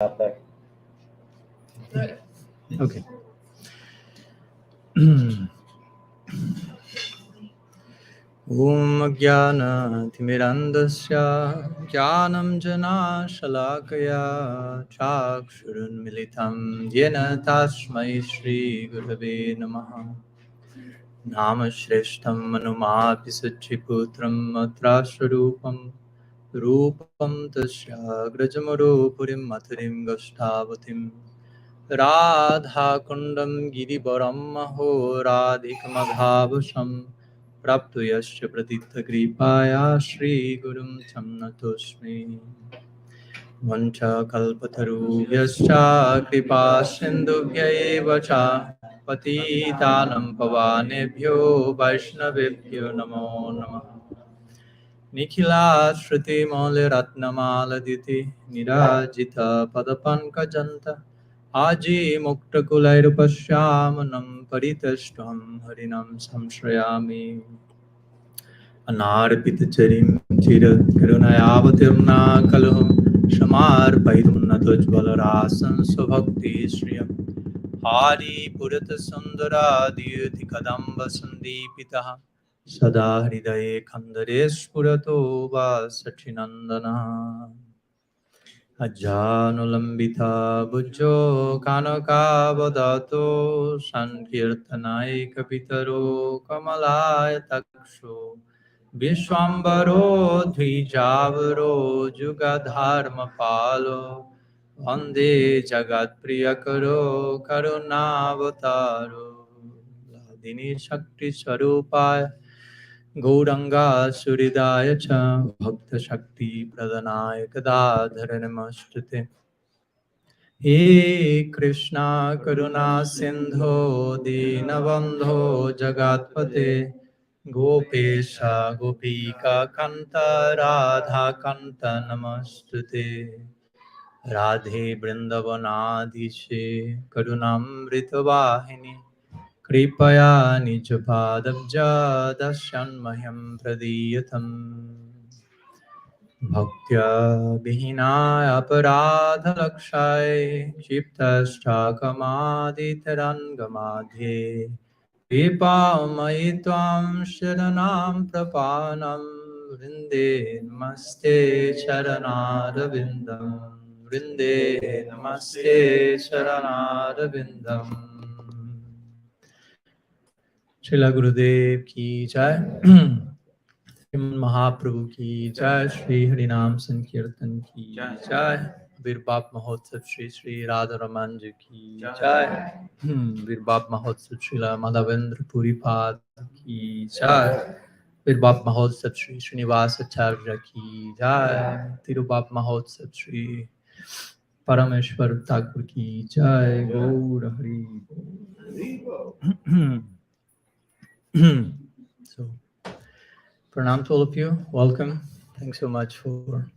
Okay. Om Jnana Timirandasya Jnanam Jana Shalakaya Chakshurun Militam Yena Tasmai Shri Gurave Namaha Nama Shreshtam Manumapi Sachiputram Matraswarupam Rupam Tasya Grajamaro Purim Matarim Gastavatim Radha Kundam Girivaram Maho Radhikamadhavasham Praptu Yasya Pratitha Kripaya Shri Gurum Chamnatosmi Vancha Kalpataru Yascha Kripa Sindhu Vacha Patitanam Pavanebhyo Vaishnavebhyo Namo Namaha Nikhila Shruti Mole Ratnamala Diti Nirajita Padapankajanta Aji Mukta Kulairupashyamanam Paritashtam Harinam Samshrayami Anarpita Charim Chirat Karunayavatirna Kaluham Shamar Paidumna Tujvalarasan Subhakti Shriyam Hari Purata Sundara Diyuti Kadamba Sandipitaha Sada Hridaye Khandaresh Purato Va Sachinandana Ajjanulambita Bujjo Kanaka Badato Sankirtanai Kapitaro Kamalaya Taksho Vishwambaro Dvijavaro Jugadharma Palo Vande Jagat Priyakaro Karunavataro Ladini Shakti Swarupaya Gauranga Suridaya Cha Bhakta Shakti Pradanaya Gadadhara Namastute He Krishna Karuna Sindho Dinabandho Jagatpate Gopesha Gopika Kanta Radha Kanta Namastute Radhe Vrindavanadishe Karunamrita Vahini Kripaya Nijpadabja Dasyanmayam Pradiyatam Bhaktya Vihinaya Aparadhalakshay Kshiptashchakamaditarangamadhe Vipamayi Tvam Sharanam Prapanam Vrinde Namaste Charanarvindam Vrinde Namaste Charanarvindam Srila Gurudev ki jai, Sriman Mahaprabhu ki jai, Shri Harinam Sankirtan ki jai, Avirbhava Mahotsava Shri Shri Radha-Ramana ji ki jai, Avirbhava Mahotsava Srila Madhavendra Puripad ki jai, Avirbhava Mahotsava Shri Srinivas Acharya ki jai, Tirubhava Mahotsava Shri Parameshwar Thakur ki jai, Gaur Hari. So, pranam to all of you. Welcome. Thanks so much for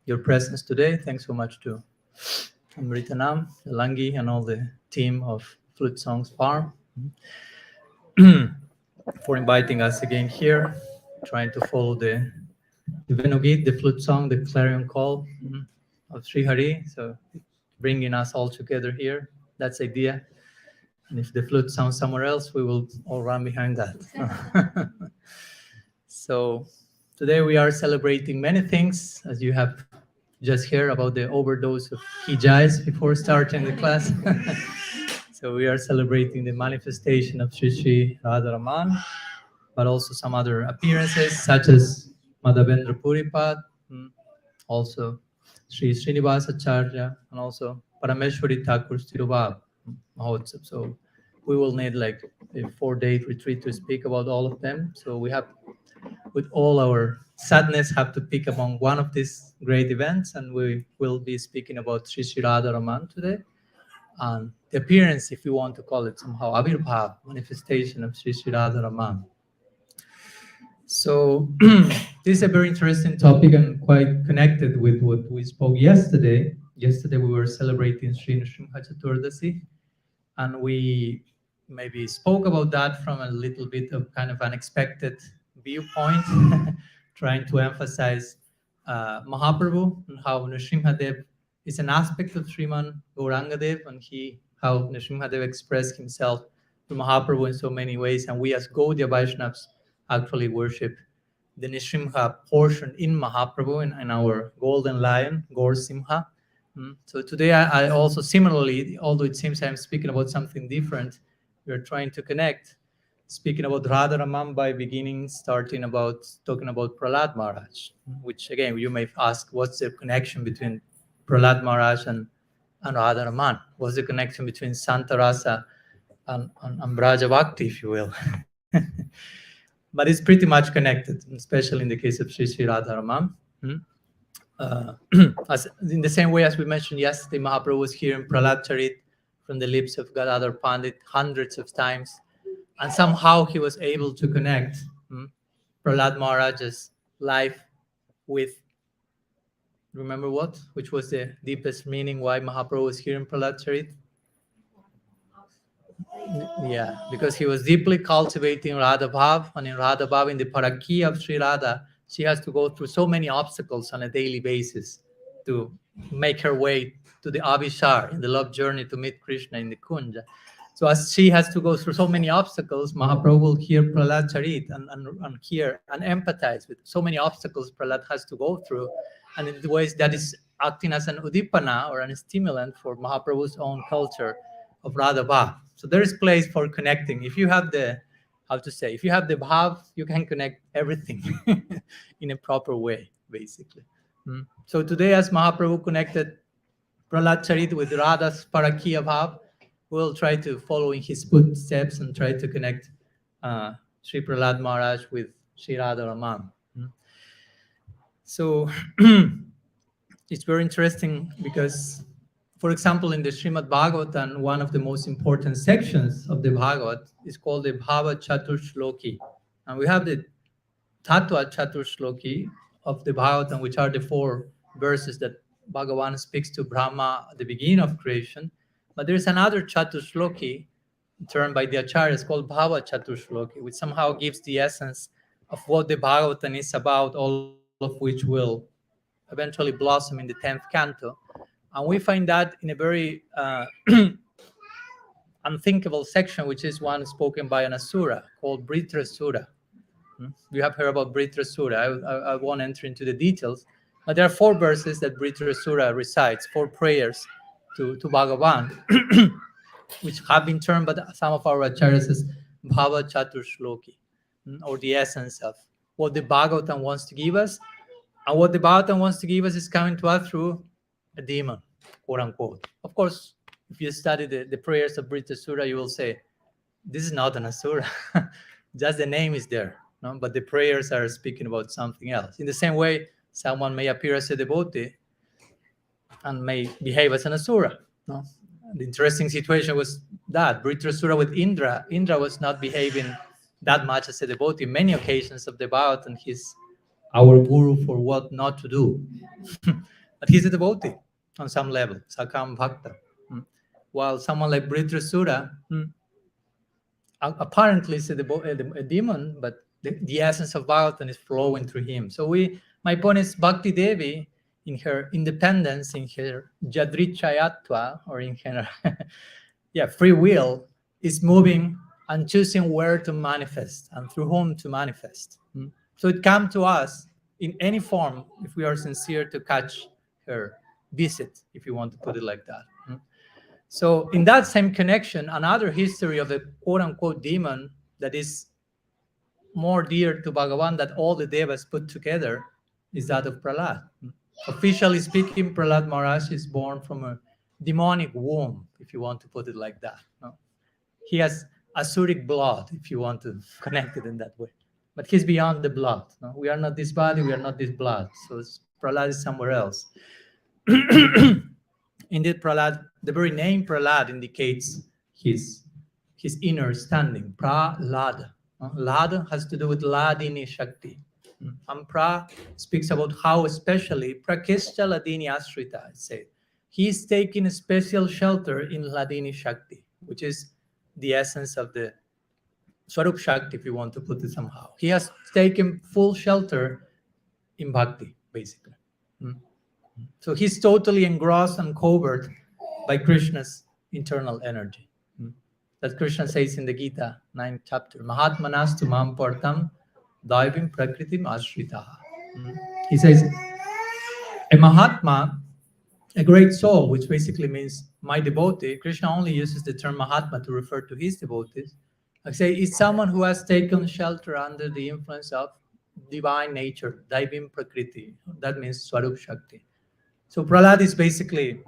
your presence today. Thanks so much to Amritanam, Langi, and all the team of Flute Songs Farm for inviting us again here, trying to follow the Venugit, the flute song, the clarion call of Sri Hari. So, bringing us all together here. That's the idea. And if the flute sounds somewhere else, we will all run behind that. So today we are celebrating many things, as you have just heard about the overdose of hijais before starting the class. So we are celebrating the manifestation of Sri Sri Radha-Ramana, but also some other appearances such as Madhavendra Puripad, also Sri Srinivasacharya, and also Parameshwari Thakur's Tirubhav Mahotsava. So we will need like a 4-day retreat to speak about all of them. So we have, with all our sadness, have to pick among one of these great events, and we will be speaking about Sri Sri Radha-Raman today. And the appearance, if you want to call it somehow, Avirbhava, manifestation of Sri Sri Radha-Raman. So this is a very interesting topic and quite connected with what we spoke yesterday. Yesterday we were celebrating Sri Nrsimha Chaturdasi, and we maybe spoke about that from a little bit of kind of unexpected viewpoint, trying to emphasize Mahaprabhu and how Nrsimhadev It's an aspect of Sriman Gaurangadev, and how Nrsimhadev expressed himself to Mahaprabhu in so many ways, and we as Gaudiya Vaishnavas actually worship the Nrsimha portion in Mahaprabhu in our golden lion, Gaur Simha. So today I also similarly, although it seems I'm speaking about something different, we're trying to connect, speaking about Radha-Ramana by starting about talking about Prahlad Maharaj, which again, you may ask, what's the connection between Prahlad Maharaj and Radha-Ramana? What's the connection between Santa Rasa and Braja Bhakti, if you will? But it's pretty much connected, especially in the case of Sri Sri Radha-Ramana. As in the same way as we mentioned yesterday, Mahaprabhu was hearing Prahlad Charit from the lips of Gadadhar Pandit hundreds of times, and somehow he was able to connect Prahlad Maharaj's life with, remember what? Which was the deepest meaning why Mahaprabhu was hearing Prahlad Charit? Yeah, because he was deeply cultivating Radha-Bhav, and in Radha-Bhav, in the Parakhi of Sri Radha, she has to go through so many obstacles on a daily basis to make her way to the Abhishar, in the love journey to meet Krishna in the Kunja. So as she has to go through so many obstacles, Mahaprabhu will hear Prahlad Charit and hear and empathize with so many obstacles Prahlad has to go through, and in the ways that is acting as an udipana or an stimulant for Mahaprabhu's own culture of Radha-Bhav. So there is place for connecting. If you have the, if you have the bhav, you can connect everything in a proper way, basically. So today, as Mahaprabhu connected Prahlad Charit with Radha's Parakhiya Bhav, we'll try to follow in his footsteps and try to connect Sri Prahlad Maharaj with Sri Radha-Ramana. So it's very interesting because, for example, in the Srimad Bhagavatam, one of the most important sections of the Bhagavat is called the Bhava Chatur Shloki. And we have the Tattva Chatur Shloki of the Bhagavatam, which are the 4 verses that Bhagavan speaks to Brahma at the beginning of creation. But there's another Chatur Shloki termed by the Acharyas called Bhava Chatur Shloki, which somehow gives the essence of what the Bhagavatam is about, all of which will eventually blossom in the 10th canto. And we find that in a very unthinkable section, which is one spoken by an asura called Britrasura. You have heard about Britrasura. I won't enter into the details, but there are 4 verses that Britrasura recites, 4 prayers to Bhagavan, which have been termed by some of our acharyas as Bhava Chatur Shloki, or the essence of what the Bhagavatam wants to give us. And what the Bhagavatam wants to give us is coming to us through a demon, quote unquote. Of course, if you study the prayers of Britrasura, you will say, this is not an asura. Just the name is there, no? But the prayers are speaking about something else. In the same way, someone may appear as a devotee and may behave as an asura. No? The interesting situation was that Britrasura with Indra. Indra was not behaving that much as a devotee. Many occasions of the Bhagavatam, he's our guru for what not to do. But he's a devotee on some level, Sakam Bhakta. While someone like Britrasura apparently is a demon, but the essence of Bhagavatam is flowing through him. So my point is, Bhakti Devi, in her independence, in her Jadrichayatva, or in her free will, is moving and choosing where to manifest and through whom to manifest. So it comes to us in any form if we are sincere to catch her visit, if you want to put it like that. So in that same connection, another history of a quote-unquote demon that is more dear to Bhagavan than all the devas put together is that of Prahlad. Officially speaking, Prahlad Maharaj is born from a demonic womb, if you want to put it like that. He has Asuric blood, if you want to connect it in that way. But he's beyond the blood. We are not this body, we are not this blood. So Prahlad is somewhere else. Indeed, Prahlad, the very name Prahlad indicates his inner standing. Prahlad. Lad has to do with Ladini Shakti. And Pra speaks about how especially Prakeshcha Ladini Ashrita, it said. He is taking a special shelter in Ladini Shakti, which is the essence of the Swarup Shakti, if you want to put it somehow. He has taken full shelter in Bhakti, basically. So he's totally engrossed and covered by Krishna's internal energy. That Krishna says in the Gita, 9th chapter, Mahatmanas tu mam partam daivim prakritim ashritaha. He says, a Mahatma, a great soul, which basically means my devotee, Krishna only uses the term Mahatma to refer to his devotees. I say it's someone who has taken shelter under the influence of divine nature, Daivim Prakriti. That means Swarup Shakti. So Prahlad is basically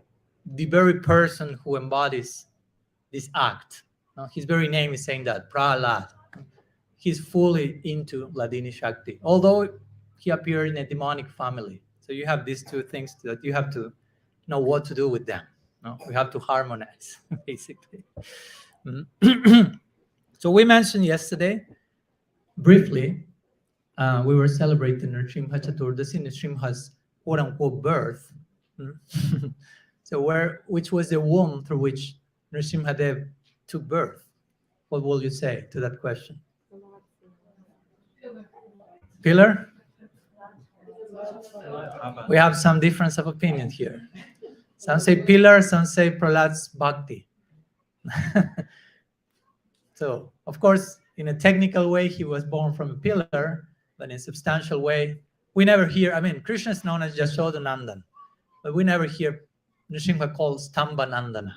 the very person who embodies this act. His very name is saying that, Prahlad. He's fully into Ladini Shakti, although he appeared in a demonic family. So you have these two things that you have to know what to do with them. We have to harmonize, basically. So we mentioned yesterday, briefly, we were celebrating Nrsimha Chaturdasi, Nrsimha's quote-unquote birth. So which was the womb through which Nrsimhadev took birth? What will you say to that question? Pillar? We have some difference of opinion here. Some say pillar, some say Prahlad's bhakti. So, of course, in a technical way, he was born from a pillar, but in a substantial way, we never hear, Krishna is known as Yashodanandan, but we never hear Nrsimha called Stambhanandana,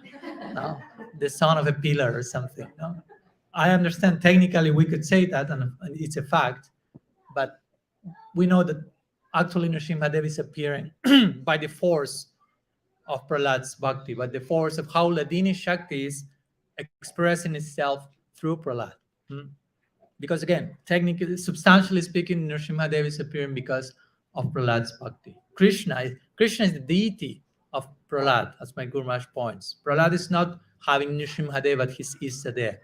no? The son of a pillar or something. No? I understand technically we could say that, and it's a fact, but we know that actually Nrsimhadev is appearing by the force of Prahlad's bhakti, by the force of how Ladini Shakti is expressing itself through Prahlad. Because again, technically, substantially speaking, Nrsimhadev is appearing because of Prahlad's bhakti. Krishna is the deity of Prahlad, as my Guru Maharaj points. Prahlad is not having Nrsimhadev at his Istadev.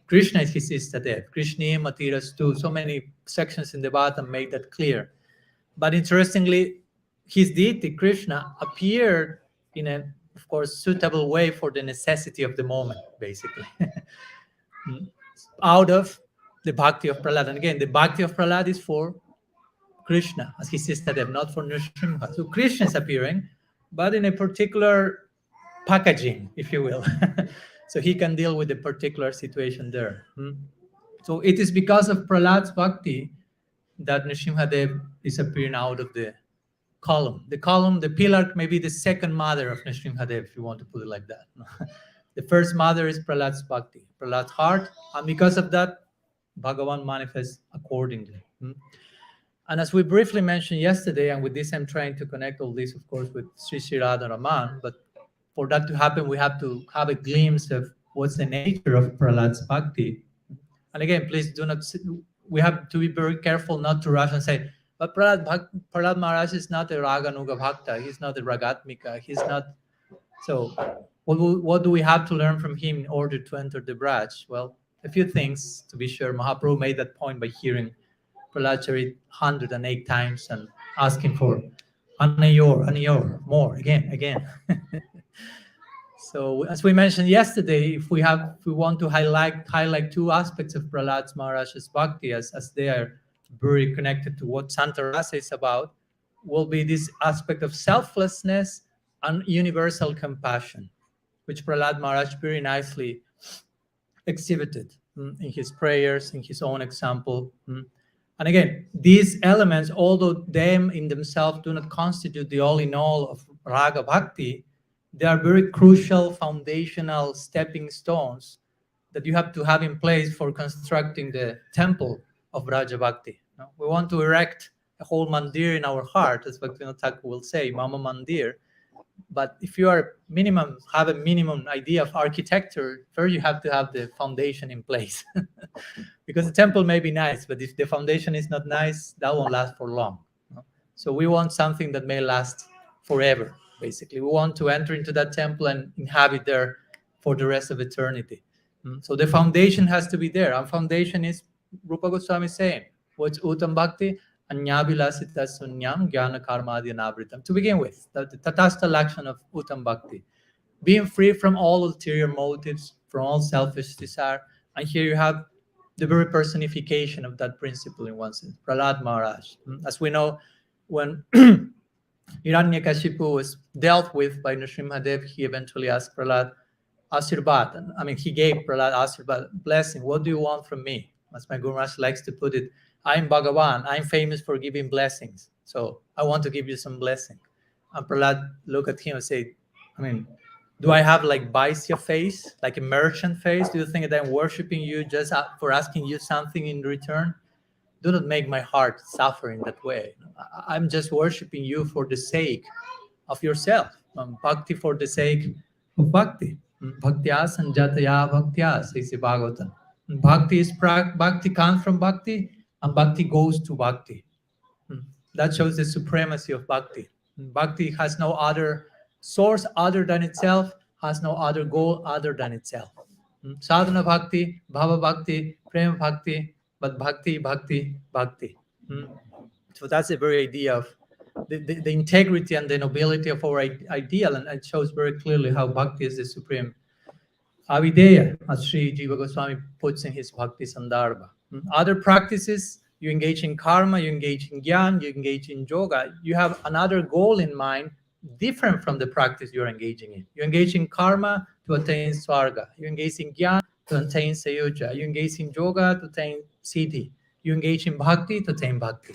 Krishna is his Istadev. Krishna Matiras too. So many sections in the Bhagavatam make that clear. But interestingly, his deity, Krishna, appeared in a, of course, suitable way for the necessity of the moment, basically. Out of the bhakti of Prahlad. And again, the bhakti of Prahlad is for Krishna, as his Istadev, not for Nrsimha. So Krishna is appearing, but in a particular packaging, if you will. So he can deal with the particular situation there. So it is because of Prahlad's bhakti that Nrsimhadev is appearing out of the column. The pillar may be the second mother of Nrsimhadev, if you want to put it like that. The first mother is Prahlad's bhakti, Prahlad's heart, and because of that, Bhagavan manifests accordingly. And as we briefly mentioned yesterday, and with this I'm trying to connect all this, of course, with Sri Sri Radha-Ramana, but for that to happen, we have to have a glimpse of what's the nature of Prahlad's bhakti. And again, please do not, we have to be very careful not to rush and say, but Prahlad Maharaj is not a Raganuga Bhakta, he's not a Ragatmika, he's not, so what do we have to learn from him in order to enter the Braj? Well, a few things to be sure. Mahaprabhu made that point by hearing Prahlad Charit 108 times and asking for Anayor, more, again. So as we mentioned yesterday, if we want to highlight two aspects of Prahlad Maharaj's bhakti as they are very connected to what Santa Rasa is about, will be this aspect of selflessness and universal compassion, which Prahlad Maharaj very nicely exhibited in his prayers, in his own example. And again, these elements, although them in themselves do not constitute the all in all of Raga Bhakti, they are very crucial foundational stepping stones that you have to have in place for constructing the temple of Raja Bhakti. We want to erect a whole mandir in our heart, as Bhaktivinoda Thakur will say, Mama Mandir. But if you have a minimum idea of architecture, first you have to have the foundation in place. Because the temple may be nice, but if the foundation is not nice, that won't last for long. So we want something that may last forever, basically. We want to enter into that temple and inhabit there for the rest of eternity. So the foundation has to be there. Our foundation is, Rupa Goswami saying, what's Uttam Bhakti? Anyabilasita sunyam jnana karma adyanavritam. To begin with, the tatastha lakshan of Uttam Bhakti. Being free from all ulterior motives, from all selfish desire. And here you have the very personification of that principle in one sense, Prahlad Maharaj. As we know, when Hiranyakashipu was dealt with by Nrsimhadev. He eventually asked Prahlad Asirvad. I mean, he gave Prahlad Asirvad, blessing. What do you want from me? As my Guru Maharaj likes to put it, I'm Bhagavan. I'm famous for giving blessings. So I want to give you some blessing. And Prahlad looked at him and said, I mean, do I have like Vaisya face, like a merchant face? Do you think that I'm worshiping you just for asking you something in return? Do not make my heart suffer in that way. I'm just worshiping you for the sake of yourself. Bhakti for the sake of bhakti. Bhaktya sanjataya bhaktya, says the Bhagavatam. Bhakti comes from bhakti, and bhakti goes to bhakti. That shows the supremacy of bhakti. Bhakti has no other source other than itself, has no other goal other than itself. Sadhana bhakti, bhava bhakti, prema bhakti, but bhakti, bhakti, bhakti. So that's the very idea of the integrity and the nobility of our ideal, and it shows very clearly how bhakti is the supreme avideya, as Sri Jiva Goswami puts in his Bhakti Sandarbha. Other practices, you engage in karma, you engage in gyan, you engage in yoga, you have another goal in mind different from the practice you're engaging in. You engage in karma to attain swarga. You engage in gyan to attain sayuja. You engage in yoga to attain siddhi. You engage in bhakti to attain bhakti.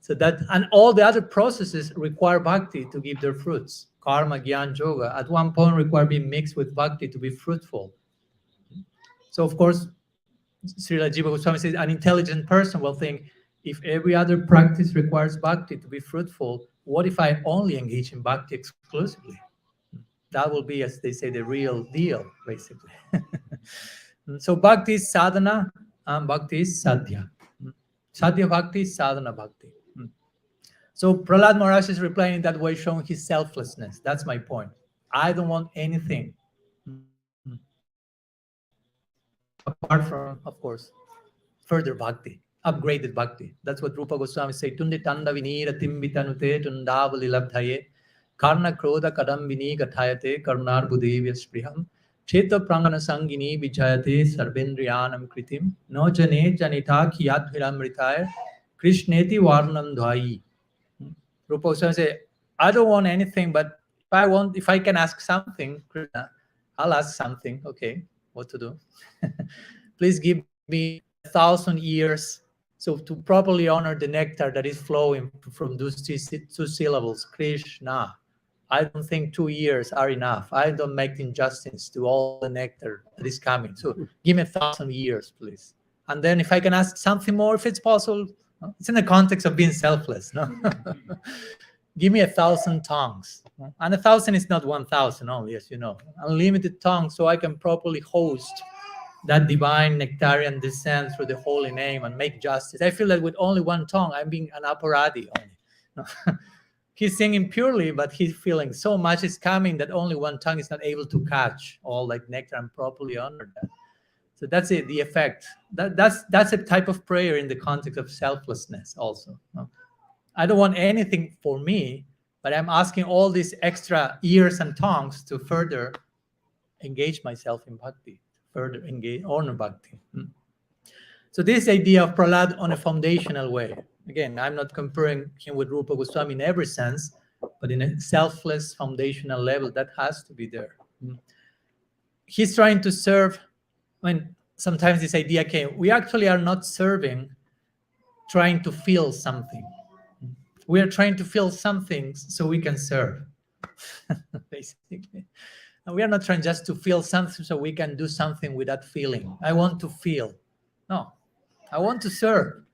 So that, and all the other processes require bhakti to give their fruits. Karma, gyan, yoga, at one point require being mixed with bhakti to be fruitful. So of course, Srila Jiva Goswami says an intelligent person will think, if every other practice requires bhakti to be fruitful, what if I only engage in bhakti exclusively? That will be, as they say, the real deal, basically. So bhakti is sadhana, and bhakti is sadhya. Sadhya bhakti is sadhana bhakti. So Prahlad Maharaj is replying in that way, showing his selflessness. That's my point. I don't want anything apart from, of course, further bhakti, upgraded bhakti. That's what Rupa Goswami said. Tunde tanda vinira timbitanute tundavali labdhaye karna krodha kadam vini gathayate karunar budevya spriham cheta prangana sangini vijayate sarvendriyanam kritim no jane janita kiyadhiramritaya krishneti varnam dhai. Rupa Goswami said, I don't want anything, but if I can ask something, Krishna, I'll ask something. Okay, what to do? Please give me 1,000 years so to properly honor the nectar that is flowing from those two syllables, Krishna. I don't think 2 years are enough. I don't make injustice to all the nectar that is coming. So give me 1,000 years, please. And then if I can ask something more, if it's possible, it's in the context of being selfless. No? Give me 1,000 tongues. And 1,000 is not 1,000 only, as you know. Unlimited tongues, so I can properly host that divine nectarian descent through the holy name and make justice. I feel that with only one tongue, I'm being an aparadi only. He's singing purely, but he's feeling so much is coming that only one tongue is not able to catch all like nectar and properly honor that. So that's it, the effect. That's a type of prayer in the context of selflessness also. No? I don't want anything for me, but I'm asking all these extra ears and tongues to further engage myself in bhakti, further engage, honor bhakti. So this idea of Prahlad on a foundational way. Again, I'm not comparing him with Rupa Goswami in every sense, but in a selfless foundational level, that has to be there. He's trying to serve. I mean, sometimes this idea came, we actually are not serving, trying to feel something. We are trying to feel something so we can serve, basically. And we are not trying just to feel something so we can do something with that feeling. I want to feel. No, I want to serve.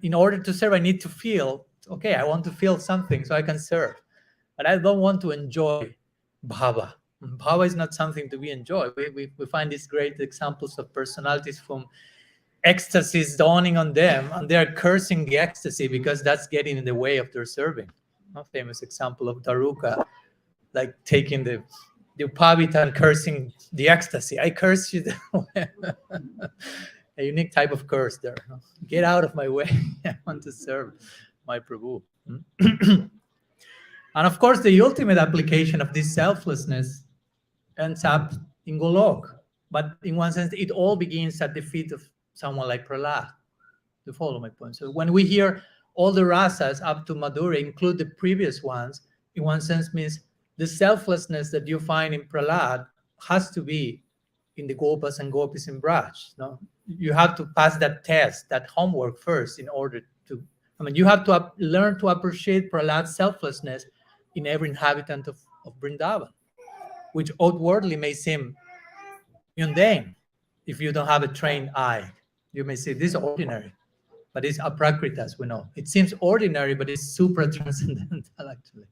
In order to serve, I need to feel, okay, I want to feel something so I can serve. But I don't want to enjoy bhava. Bhava is not something to be enjoyed. We find these great examples of personalities from ecstasy is dawning on them, and they're cursing the ecstasy because that's getting in the way of their serving. A famous example of Daruka, like taking the upavita and cursing the ecstasy. I curse you. A unique type of curse there. Get out of my way. I want to serve my Prabhu. And of course, the ultimate application of this selflessness ends up in Golok. But in one sense, it all begins at the feet of someone like Prahlad, to follow my point. So when we hear all the rasas up to Madhura include the previous ones, in one sense means the selflessness that you find in Prahlad has to be in the Gopas and Gopis in Braj. No? You have to pass that test, that homework first in order to, you have to learn to appreciate Prahlad's selflessness in every inhabitant of Vrindavan, which outwardly may seem mundane if you don't have a trained eye. You may say this is ordinary, but it's aprakrita, as we know. It seems ordinary, but it's super transcendental, actually.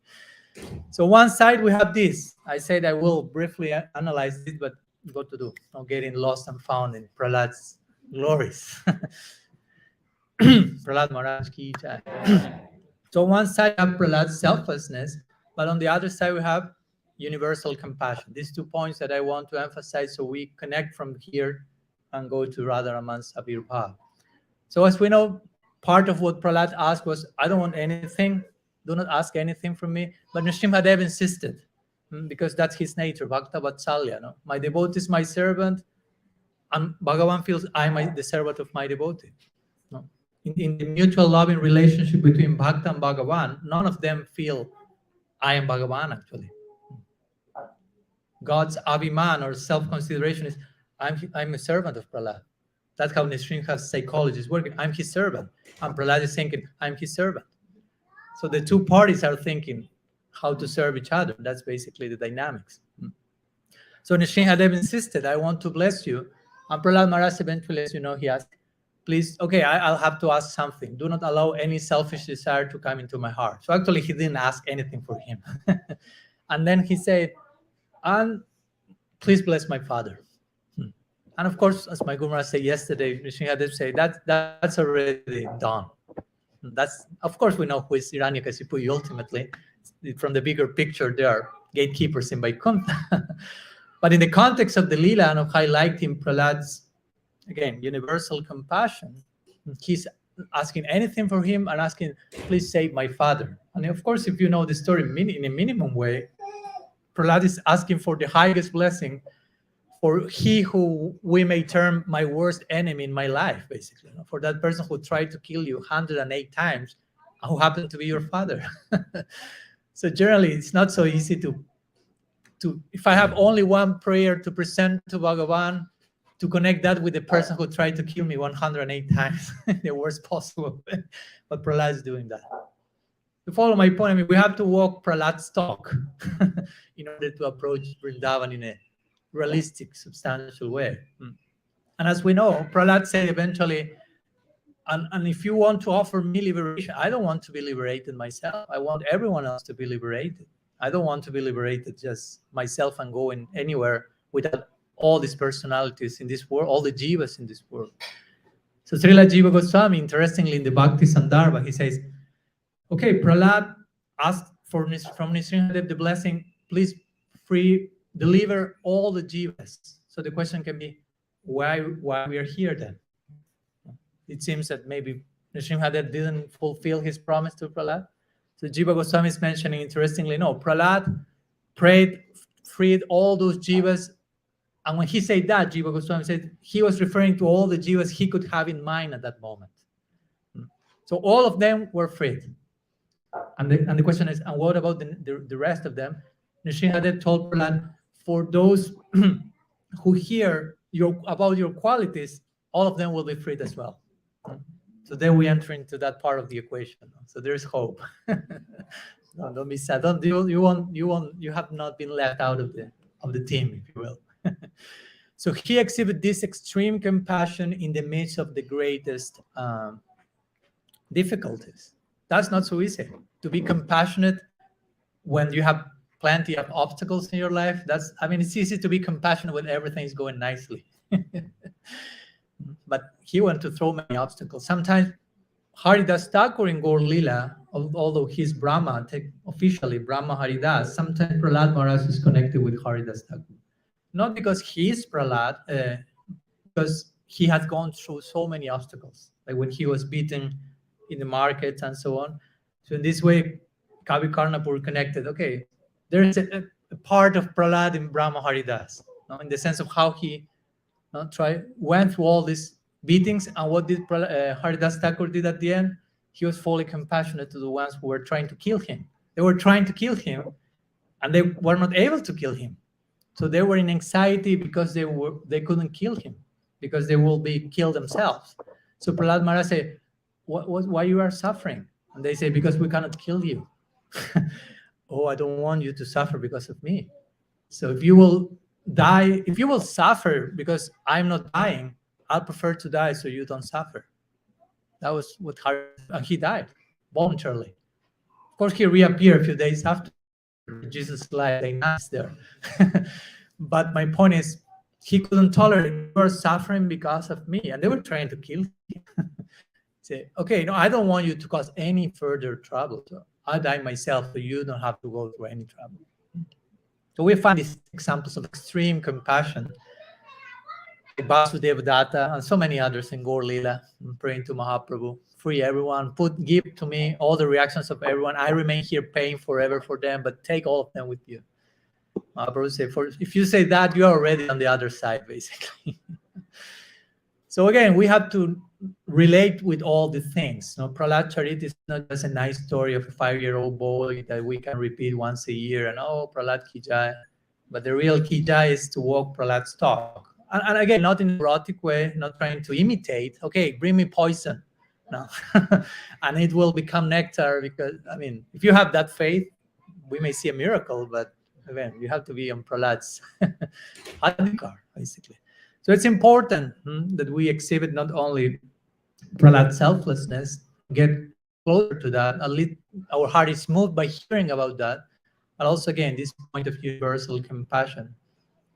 So one side we have this. I said I will briefly analyze this, but what to do? Not getting lost and found in Prahlad's glories. Prahlad Maharaj ki jai. So one side we have Prahlad's selflessness, but on the other side we have universal compassion. These 2 points that I want to emphasize, so we connect from here and go to Radha-Ramana's Avirbhava. So as we know, part of what Prahlad asked was, I don't want anything, do not ask anything from me. But Nrsimhadev insisted, because that's his nature, Bhakta Vatsalya. No? My devotee is my servant, and Bhagavan feels I'm the servant of my devotee. No? In the mutual loving relationship between Bhakta and Bhagavan, none of them feel I am Bhagavan, actually. God's abhiman or self-consideration is, I'm a servant of Prahlad. That's how Nrsimha's psychology is working. I'm his servant. And Prahlad is thinking, I'm his servant. So the two parties are thinking how to serve each other. That's basically the dynamics. So Nrsimhadev insisted, I want to bless you. And Prahlad Maharaj eventually, as you know, he asked, please, okay, I'll have to ask something. Do not allow any selfish desire to come into my heart. So actually, he didn't ask anything for him. And then he said, and please bless my father. And of course, as my Guru Maharaj said yesterday, Nrsimhadev said, that's already done. That's, of course, we know who is Hiranyakasipu ultimately. From the bigger picture, there are gatekeepers in Vaikuntha. But in the context of the Leela and of highlighting Prahlad's, again, universal compassion, he's asking anything for him and asking, please save my father. And of course, if you know the story in a minimum way, Prahlad is asking for the highest blessing for he who we may term my worst enemy in my life, basically. For that person who tried to kill you 108 times, who happened to be your father. So generally, it's not so easy to if I have only one prayer to present to Bhagavan, to connect that with the person who tried to kill me 108 times, the worst possible. But Prahlad is doing that. To follow my point, we have to walk Prahlad's talk in order to approach Vrindavan in a realistic, substantial way. And as we know, Prahlad said eventually, and if you want to offer me liberation, I don't want to be liberated myself. I want everyone else to be liberated. I don't want to be liberated just myself and going anywhere without all these personalities in this world, all the jivas in this world. So Srila Jiva Goswami, interestingly, in the Bhakti Sandarbha, he says, okay, Prahlad asked from Nrsimhadev the blessing, please deliver all the jivas. So the question can be, why we are here then? It seems that maybe Nrsimhadev didn't fulfill his promise to Prahlad. So Jiva Goswami is mentioning, interestingly, no, Prahlad prayed, freed all those jivas. And when he said that, Jiva Goswami said he was referring to all the jivas he could have in mind at that moment. So all of them were freed. And the question is, and what about the rest of them? Nrsimhadev told Prahlad, for those who hear about your qualities, all of them will be freed as well. So then we enter into that part of the equation. So there's hope. No, don't be sad. You have not been left out of the team, if you will. So he exhibited this extreme compassion in the midst of the greatest difficulties. That's not so easy. To be compassionate when you have plenty of obstacles in your life, it's easy to be compassionate when everything is going nicely. But he went to throw many obstacles. Sometimes Haridas Thakur in Gaur Leela, although he's Brahma, officially Brahma Haridas, sometimes Prahlad Maharaj is connected with Haridas Thakur. Not because he is Prahlad, because he has gone through so many obstacles, like when he was beaten in the markets and so on. So in this way, Kavi Karnapur connected. Okay, there is a part of Prahlad in Brahma Haridas, in the sense of how he went through all these beatings, and what did Haridas Thakur did at the end? he was fully compassionate to the ones who were trying to kill him. They were trying to kill him, and they were not able to kill him. So they were in anxiety because they couldn't kill him, because they will be killed themselves. So Prahlad Maharaj said, why you are suffering? And they say, because we cannot kill you. Oh, I don't want you to suffer because of me. So if you will die, if you will suffer because I'm not dying, I'll prefer to die so you don't suffer. That was what he died voluntarily. Of course, he reappeared a few days after. Jesus' life, they nice there. But my point is, he couldn't tolerate, you are suffering because of me, and they were trying to kill him. Say, okay, no, I don't want you to cause any further trouble. So I die myself, so you don't have to go through any trouble. So we find these examples of extreme compassion, like Vasudeva Datta and so many others in Gaur Lila, praying to Mahaprabhu, free everyone, give to me all the reactions of everyone. I remain here paying forever for them, but take all of them with you. Mahaprabhu said, if you say that, you're already on the other side, basically. So again, we have to relate with all the things. Prahlad Charit is not just a nice story of a 5-year-old boy that we can repeat once a year and, oh, Prahlad Ki Jai. But the real Ki Jai is to walk Prahlad's talk. And again, not in an erotic way, not trying to imitate. Okay, bring me poison. No. And it will become nectar, because, I mean, if you have that faith, we may see a miracle, but again, you have to be on Prahlad's adhikar, basically. So it's important that we exhibit not only Prahlad's selflessness, get closer to that, at least our heart is moved by hearing about that, but also, again, this point of universal compassion,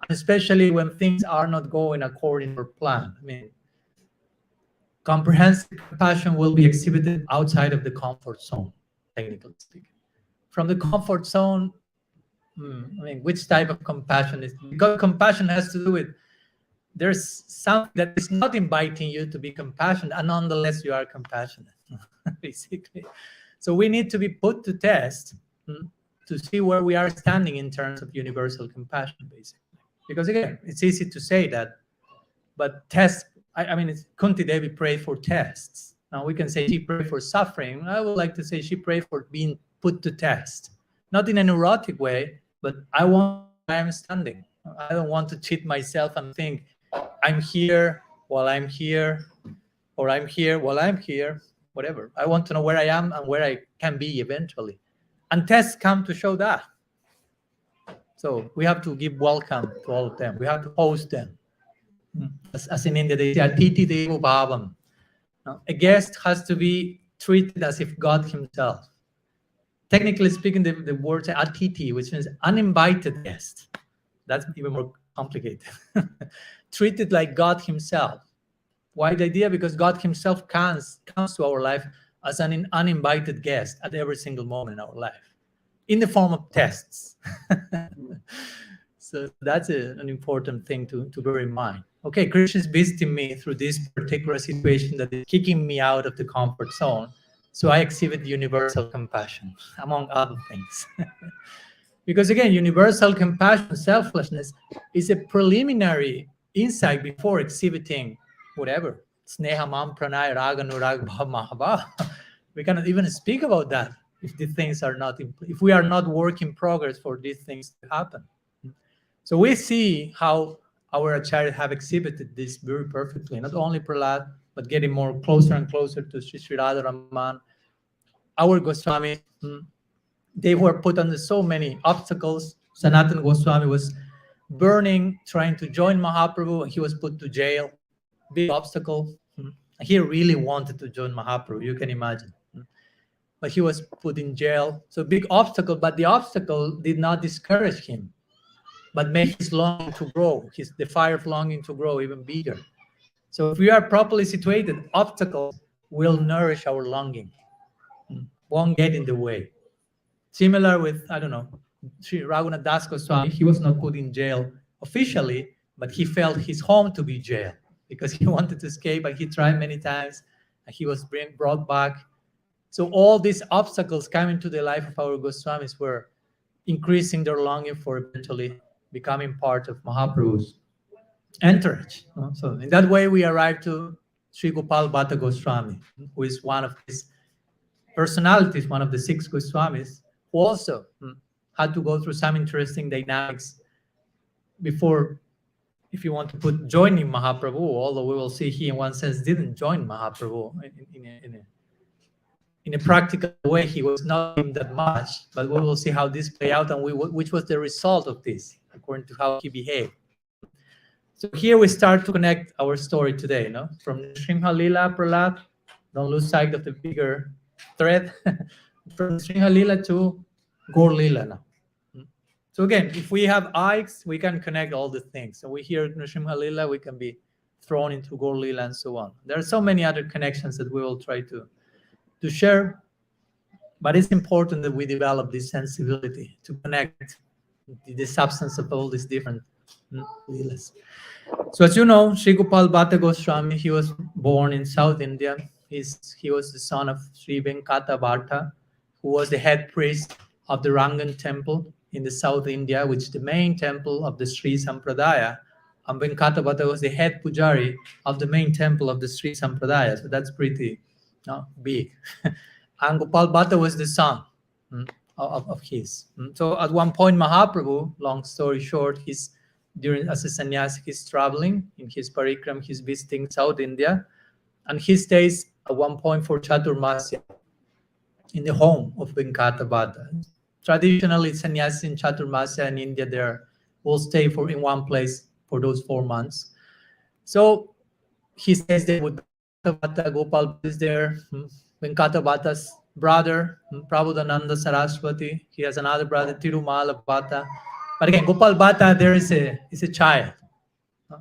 and especially when things are not going according to plan. I mean, comprehensive compassion will be exhibited outside of the comfort zone, technically speaking. From the comfort zone, I mean, which type of compassion is? Because compassion has to do with, there's something that is not inviting you to be compassionate, and nonetheless you are compassionate, basically. So we need to be put to test to see where we are standing in terms of universal compassion, basically. Because again, it's easy to say that, but test, I mean, Kunti Devi prayed for tests. Now we can say she prayed for suffering. I would like to say she prayed for being put to test. Not in a neurotic way, but I want where I'm standing. I don't want to cheat myself and think I'm here while I'm here, or I'm here while I'm here, whatever. I want to know where I am and where I can be eventually. And tests come to show that. So we have to give welcome to all of them. We have to host them. As in India, they say, Atiti Devo Bhavam. A guest has to be treated as if God himself. Technically speaking, the word Atiti, which means uninvited guest. That's even more complicated. Treated like God himself. Why the idea? Because God himself comes to our life as an uninvited guest at every single moment in our life, in the form of tests. So that's an important thing to bear in mind. Okay, Krishna is visiting me through this particular situation that is kicking me out of the comfort zone. So I exhibit universal compassion, among other things. Because again, universal compassion, selflessness, is a preliminary insight before exhibiting whatever. Sneha, Mam, Pranay, Raga, Nurag, Mahava. We cannot even speak about that if these things are not, if we are not work in progress for these things to happen. So we see how our acharyas have exhibited this very perfectly, not only Prahlad, but getting more closer and closer to Sri Radha-Ramana. Our Goswami, they were put under so many obstacles. Sanatana Goswami was burning, trying to join Mahaprabhu, and he was put to jail. Big obstacle. He really wanted to join Mahaprabhu, you can imagine. But he was put in jail. So big obstacle, but the obstacle did not discourage him, but made his longing to grow, the fire of longing to grow even bigger. So if we are properly situated, obstacles will nourish our longing, won't get in the way. Similar with, I don't know, Sri Raghunath Das Goswami, he was not put in jail officially, but he felt his home to be jail because he wanted to escape, and he tried many times, and he was brought back. So all these obstacles coming to the life of our Goswamis were increasing their longing for eventually becoming part of Mahaprabhu's entourage. So in that way, we arrive to Sri Gopal Bhatta Goswami, who is one of his personalities, one of the 6 Goswamis, who also had to go through some interesting dynamics before, if you want to put joining Mahaprabhu, although we will see he in one sense didn't join Mahaprabhu in a practical way. He was not him that much, but we will see how this play out and which was the result of this according to how he behaved. So here we start to connect our story today, no? From Nrsimha Lila, Prahlad, don't lose sight of the bigger thread, from Nrsimha Lila to Gaur Lila now. So again, if we have eyes, we can connect all the things. So we hear Nrsimha Lila, we can be thrown into Gaur Lila and so on. There are so many other connections that we will try to share, but it's important that we develop this sensibility to connect the substance of all these different Lilas. So as you know, Sri Gopal Bhatta Goswami, he was born in South India. He was the son of Sri Venkata Bhatta, who was the head priest of the Rangan temple in the South India, which is the main temple of the Sri Sampradaya. And Venkata Bhatta was the head pujari of the main temple of the Sri Sampradaya. So that's pretty big. And Gopal Bhatta was the son of his. So at one point, Mahaprabhu, long story short, as a sannyasi, he's traveling in his parikram, he's visiting South India, and he stays at one point for Chaturmasya in the home of Venkata Bhatta. Traditionally, sannyasis in Chaturmasya in India, they will stay in one place for those 4 months. So he stays there with Venkata Bhatta. Gopal is there. Venkata Bhatta's brother, Prabodhananda Saraswati. He has another brother, Tirumala Bhatta. But again, Gopal Bhatta, there is a child.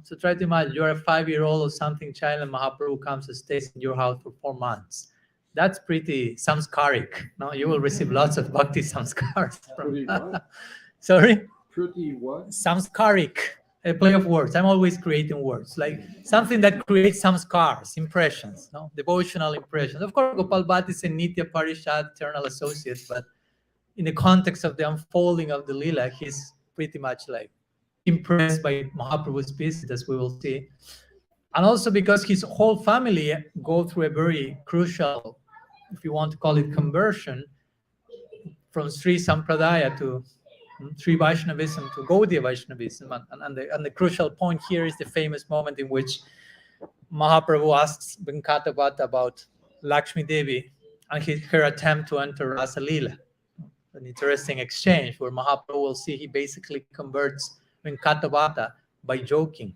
So try to imagine you're a 5-year-old or something child, and Mahaprabhu comes and stays in your house for 4 months. That's pretty samskaric. No, you will receive lots of bhakti samskars. Pretty what? Sorry? Pretty what? Samskaric. A play of words. I'm always creating words, like something that creates some scars, impressions, no? Devotional impressions. Of course, Gopal Bhatta is a Nitya Parishad, eternal associate, but in the context of the unfolding of the Leela, he's pretty much like impressed by Mahaprabhu's visit, as we will see. And also because his whole family go through a very crucial, if you want to call it, conversion from Sri Sampradaya to Sri Vaishnavism to Gaudiya Vaishnavism. And the crucial point here is the famous moment in which Mahaprabhu asks Venkata Bhatta about Lakshmi Devi and her attempt to enter Rasa Leela. An interesting exchange where Mahaprabhu will see he basically converts Venkata Bhatta by joking.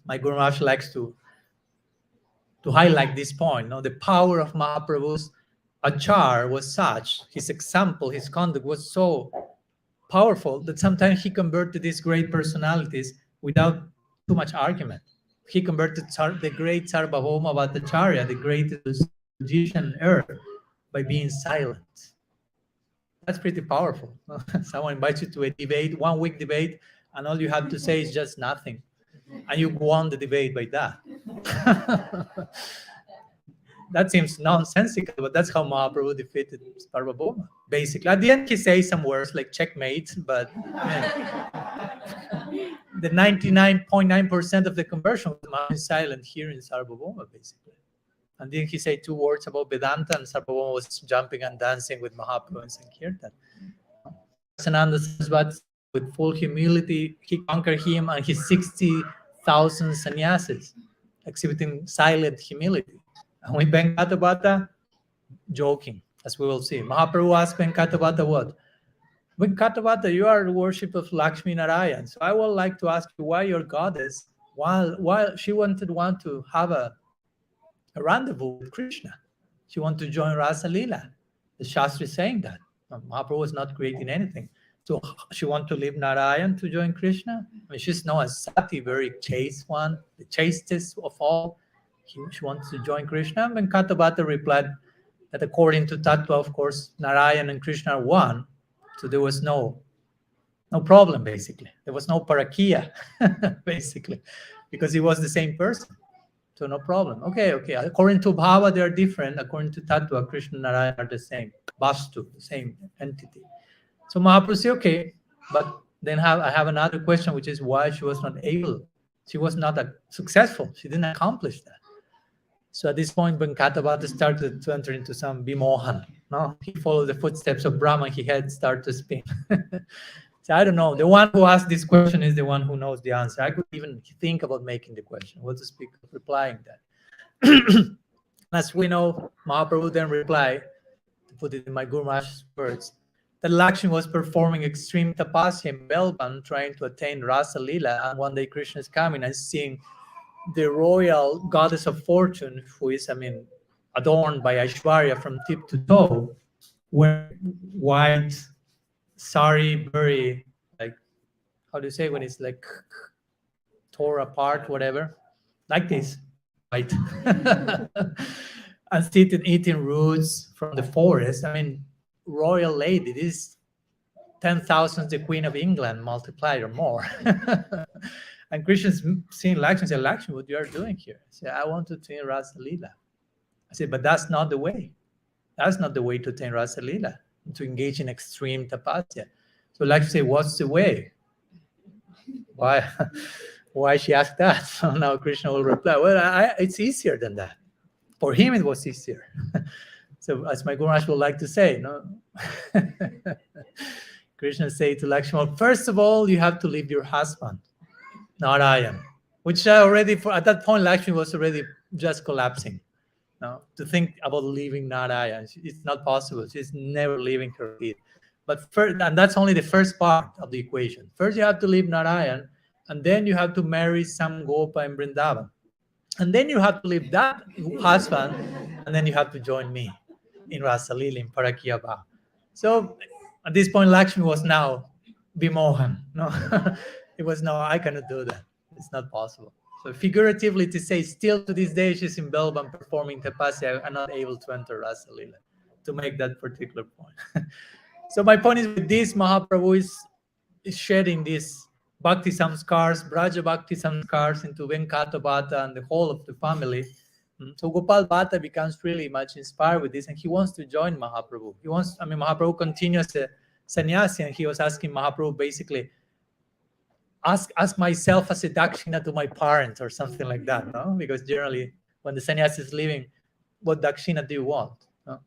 My Guru Maharaj likes to highlight this point. The power of Mahaprabhu's achar was such, his example, his conduct was so powerful that sometimes he converted these great personalities without too much argument. He converted the great Sarvabhauma Bhattacharya, the greatest logician on earth, by being silent. That's pretty powerful. Someone invites you to a debate, 1 week debate, and all you have to say is just nothing. And you won the debate by that. That seems nonsensical, but that's how Mahaprabhu defeated Sarvabhauma. Basically, at the end, he says some words like checkmate, but the 99.9% of the conversion was silent here in Sarvabhauma, basically. And then he said 2 words about Vedanta, and Sarvabhauma was jumping and dancing with Mahaprabhu and Sankirtan. Sananda Saraswati, with full humility, he conquered him and his 60,000 sannyasis, exhibiting silent humility. And with Venkata Bhatta, joking, as we will see. Mahaprabhu asked Venkata Bhatta what? Venkata Bhatta, you are the worship of Lakshmi Narayan. So I would like to ask you why your goddess, while she wanted to have a rendezvous with Krishna, she wanted to join Rasa Leela. The Shastra is saying that. Mahaprabhu was not creating anything. So she wanted to leave Narayan to join Krishna. I mean, she's known as Sati, very chaste one, the chastest of all. She wants to join Krishna. And Venkata Bhatta replied that according to Tattva, of course, Narayan and Krishna are one. So there was no problem, basically. There was no parakia, basically, because he was the same person. So no problem. Okay. According to Bhava, they are different. According to Tattva, Krishna and Narayan are the same. Vastu, the same entity. So Mahaprabhu said, okay, but then I have another question, which is why she was not able. She was not successful. She didn't accomplish that. So at this point, Venkatavata started to enter into some vimohan. No, he followed the footsteps of Brahma. He had started to spin. So I don't know. The one who asked this question is the one who knows the answer. I could even think about making the question. What to speak of replying that? As we know, Mahaprabhu then replied, to put it in my Guru Maharaj's words, that Lakshmi was performing extreme tapasya in Belban, trying to attain Rasa Lila, and one day Krishna is coming and seeing the royal goddess of fortune, who is, adorned by Aishwarya from tip to toe, wearing white sari, very, like, how do you say when it's like tore apart, whatever, like this, white, and seated eating roots from the forest. Royal lady, this is 10,000 the Queen of England multiplied or more. And Krishna's seeing Lakshmi and said, Lakshmi, what you are doing here? I said, I want to attain Rasa Lila. I said, but that's not the way. That's not the way to attain Rasa Lila, to engage in extreme tapasya. So Lakshmi said, what's the way? Why she asked that? So now Krishna will reply, well, it's easier than that. For him, it was easier. So as my Guru Maharaj would like to say, no? Krishna said to Lakshmi, well, first of all, you have to leave your husband, Narayan, which at that point, Lakshmi was already just collapsing. No? To think about leaving Narayan, it's not possible. She's never leaving her feet. But first, and that's only the first part of the equation. First, you have to leave Narayan, and then you have to marry some Gopa in Vrindavan. And then you have to leave that husband, and then you have to join me in Rasa Lila, in Parakya Bhav. So at this point, Lakshmi was now vimohan. No, it was no, I cannot do that. It's not possible. So figuratively to say, still to this day, she's in Belban performing tapasya and not able to enter Rasa Lila, to make that particular point. So my point is, with this, Mahaprabhu is shedding these bhakti samskars, Braja bhakti samskars into Venkatavata and the whole of the family. So Gopal Bhatta becomes really much inspired with this, and he wants to join Mahaprabhu. Mahaprabhu continues a sannyasi, and he was asking Mahaprabhu basically, ask myself as a dakshina to my parents or something like that, no? Because generally when the sannyasi is leaving, what dakshina do you want? No?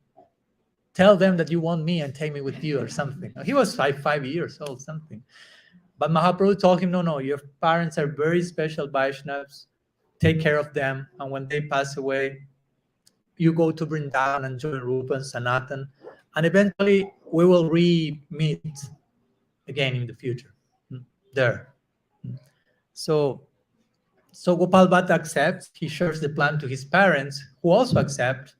Tell them that you want me and take me with you or something. He was five years old, something. But Mahaprabhu told him, no, your parents are very special Vaishnavas. Take care of them. And when they pass away, you go to Vrindavan and join Rupa and Sanatan. And eventually we will re-meet again in the future there. So Gopal Bhatta accepts. He shares the plan to his parents, who also accept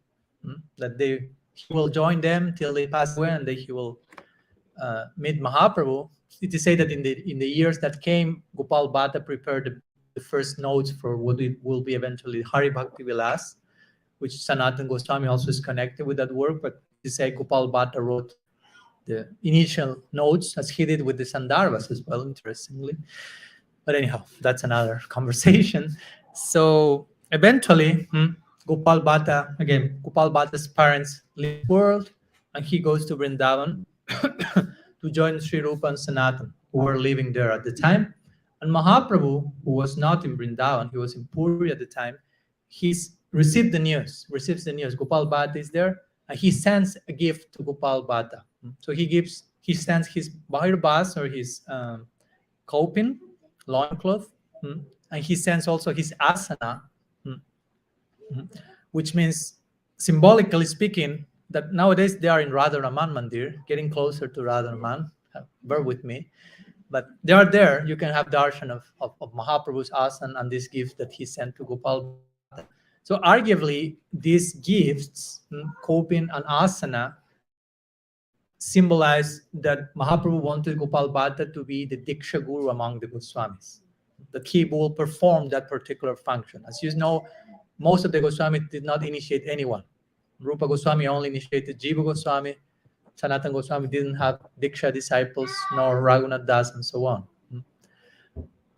that he will join them till they pass away, and then he will meet Mahaprabhu. It is said that in the years that came, Gopal Bhatta prepared the first notes for what it will be eventually Hari Bhakti Vilas, which Sanatan Goswami also is connected with that work. But it is said Gopal Bhatta wrote the initial notes, as he did with the Sandarbhas as well, interestingly. But anyhow, that's another conversation. So eventually, Gopal Bhatta's parents leave the world, and he goes to Vrindavan to join Sri Rupa and Sanatan, who were living there at the time. And Mahaprabhu, who was not in Vrindavan, he was in Puri at the time, receives the news. Gopal Bhatta is there, and he sends a gift to Gopal Bhatta. So he sends his Bahirbas, or his kaupin, loincloth, and he sends also his asana, which means, symbolically speaking, that nowadays they are in Radha-Ramana Mandir, getting closer to Radha-Ramana. Bear with me. But they are there. You can have darshan of Mahaprabhu's asana and this gift that he sent to Gopal Bhatta. So arguably, these gifts, kaupin and asana, symbolize that Mahaprabhu wanted Gopal Bhatta to be the Diksha Guru among the Goswamis, that he will perform that particular function. As you know, most of the Goswamis did not initiate anyone. Rupa Goswami only initiated Jiva Goswami. Sanatana Goswami didn't have Diksha disciples, nor Raghunath Das, and so on.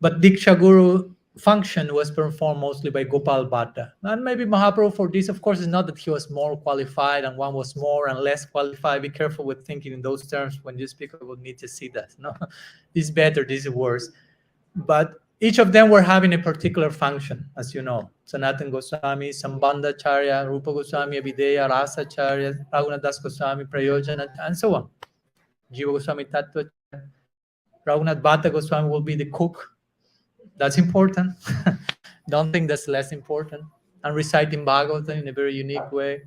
But Diksha Guru function was performed mostly by Gopal Bhatta. And maybe Mahaprabhu, for this, of course, is not that he was more qualified and one was more and less qualified. Be careful with thinking in those terms when you speak about Nitya Siddhas. No, this is better, this is worse. But Each of them were having a particular function, as you know. Sanatana Goswami, Sambandha Charya, Rupa Goswami, Abhideya, Rasa Charya, Raghunath Das Goswami, Prayojana, and so on. Jiva Goswami, Tattva Charya. Raghunath Bhatta Goswami will be the cook. That's important. Don't think that's less important. And reciting Bhagavatam in a very unique way.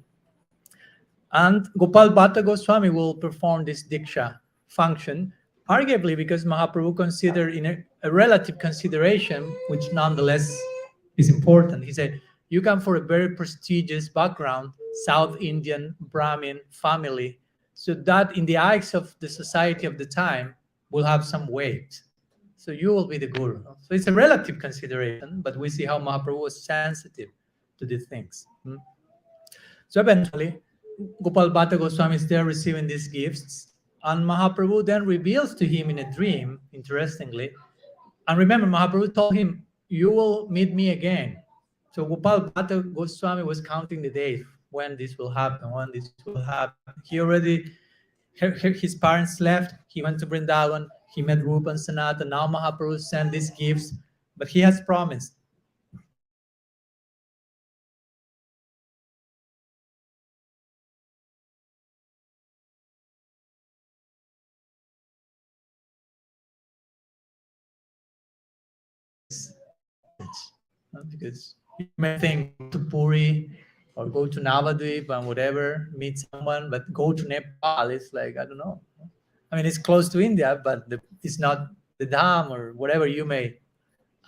And Gopal Bhatta Goswami will perform this Diksha function, arguably because Mahaprabhu considered in a relative consideration, which nonetheless is important. He said, you come for a very prestigious background, South Indian Brahmin family, so that in the eyes of the society of the time will have some weight. So you will be the guru. So it's a relative consideration, but we see how Mahaprabhu was sensitive to these things. So eventually, Gopal Bhatta Goswami is there receiving these gifts, and Mahaprabhu then reveals to him in a dream, interestingly. And remember, Mahaprabhu told him, you will meet me again. So Gopal Bhatta Goswami was counting the days when this will happen, when this will happen. He already, his parents left, he went to Vrindavan, he met Rupa and Sanatana, now Mahaprabhu sent these gifts, but he has promised. Because you may think to Puri or go to Navadvip and whatever, meet someone, but go to Nepal, it's like, I don't know. I mean, it's close to India, but it's not the Dham or whatever you may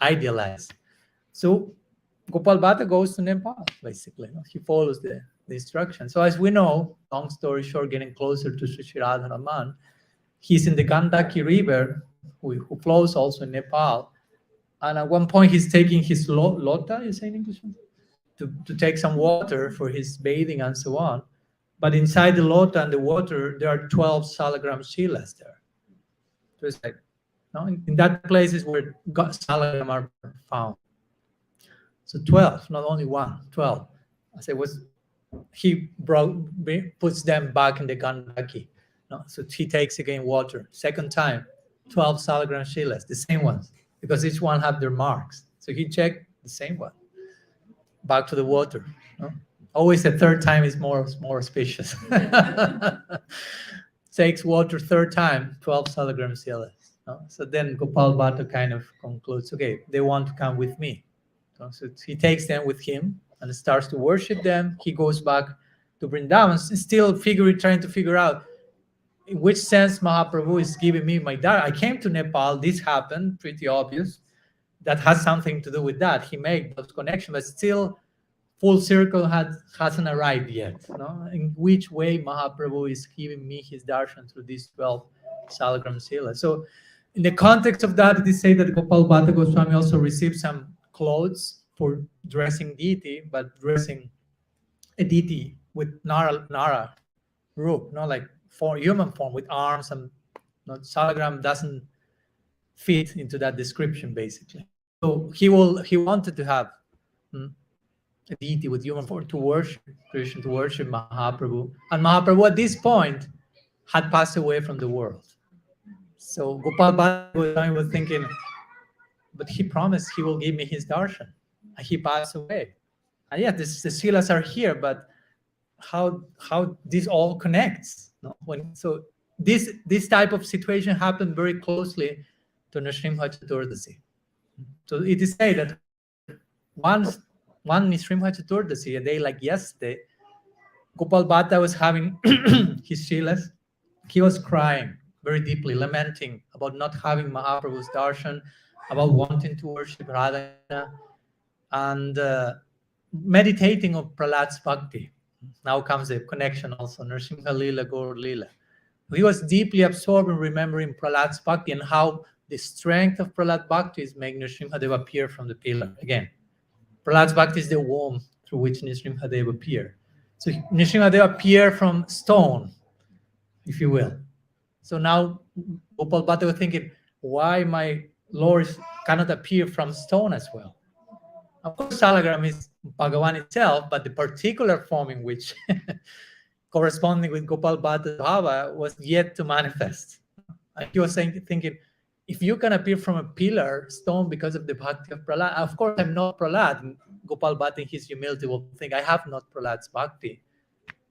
idealize. So Gopal Bhatta goes to Nepal, basically. He follows the instructions. So as we know, long story short, getting closer to Sri Radha-Ramana, he's in the Gandaki River, who flows also in Nepal. And at one point, he's taking his lota, you say in English? To take some water for his bathing and so on. But inside the lota and the water, there are 12 salagram shilas there. So it's like, no, in that place is where salagram are found. So 12, not only one, 12. I say, he puts them back in the Gandaki. No? So he takes again water. Second time, 12 salagram shilas, the same ones, because each one have their marks. So he checked the same one. Back to the water. No? Always the third time is more auspicious. Takes water third time, 12 salagram shilas. No? So then Gopal Bhatta kind of concludes, okay, they want to come with me. So he takes them with him and starts to worship them. He goes back to Vrindavan, still trying to figure out in which sense Mahaprabhu is giving me my dar. I came to Nepal, this happened, pretty obvious. That has something to do with that. He made those connections, but still full circle hasn't arrived yet. No? In which way Mahaprabhu is giving me his darshan through these 12 salagram shilas. So in the context of that, they say that Gopal Bhatta Goswami also received some clothes for dressing deity, but dressing a deity with Nara roop, not like for human form with arms, and salagram doesn't fit into that description basically. So he wanted to have a deity with human form to worship Krishna, to worship Mahaprabhu, and Mahaprabhu at this point had passed away from the world. So Gopal Bhatta was thinking, but he promised he will give me his darshan, and he passed away. And yeah, the shilas are here, but how this all connects? No? So this type of situation happened very closely to Nrsimha Chaturdasi. So it is said that one Nrsimha Chaturdasi, a day like yesterday, Gopal Bhatta was having his shilas. He was crying very deeply, lamenting about not having Mahaprabhu's darshan, about wanting to worship Radha, and meditating on Prahlad's bhakti. Now comes the connection also, Nrsimha Lila, Gaur Lila. He was deeply absorbed in remembering Prahlad's bhakti and how the strength of Prahlad bhakti is making Nrsimhadev appear from the pillar. Again, Prahlad's bhakti is the womb through which Nrsimhadev appeared. So Nrsimhadev appeared from stone, if you will. So now Gopal Bhatta was thinking, why my Lord cannot appear from stone as well? Of course, salagram is Bhagavan itself, but the particular form in which corresponding with Gopal Bhatta's bhava was yet to manifest. And he was thinking, if you can appear from a pillar stone because of the bhakti of Prahlad, of course I'm not Prahlad. Gopal Bhatta in his humility will think, I have not Prahlad's bhakti.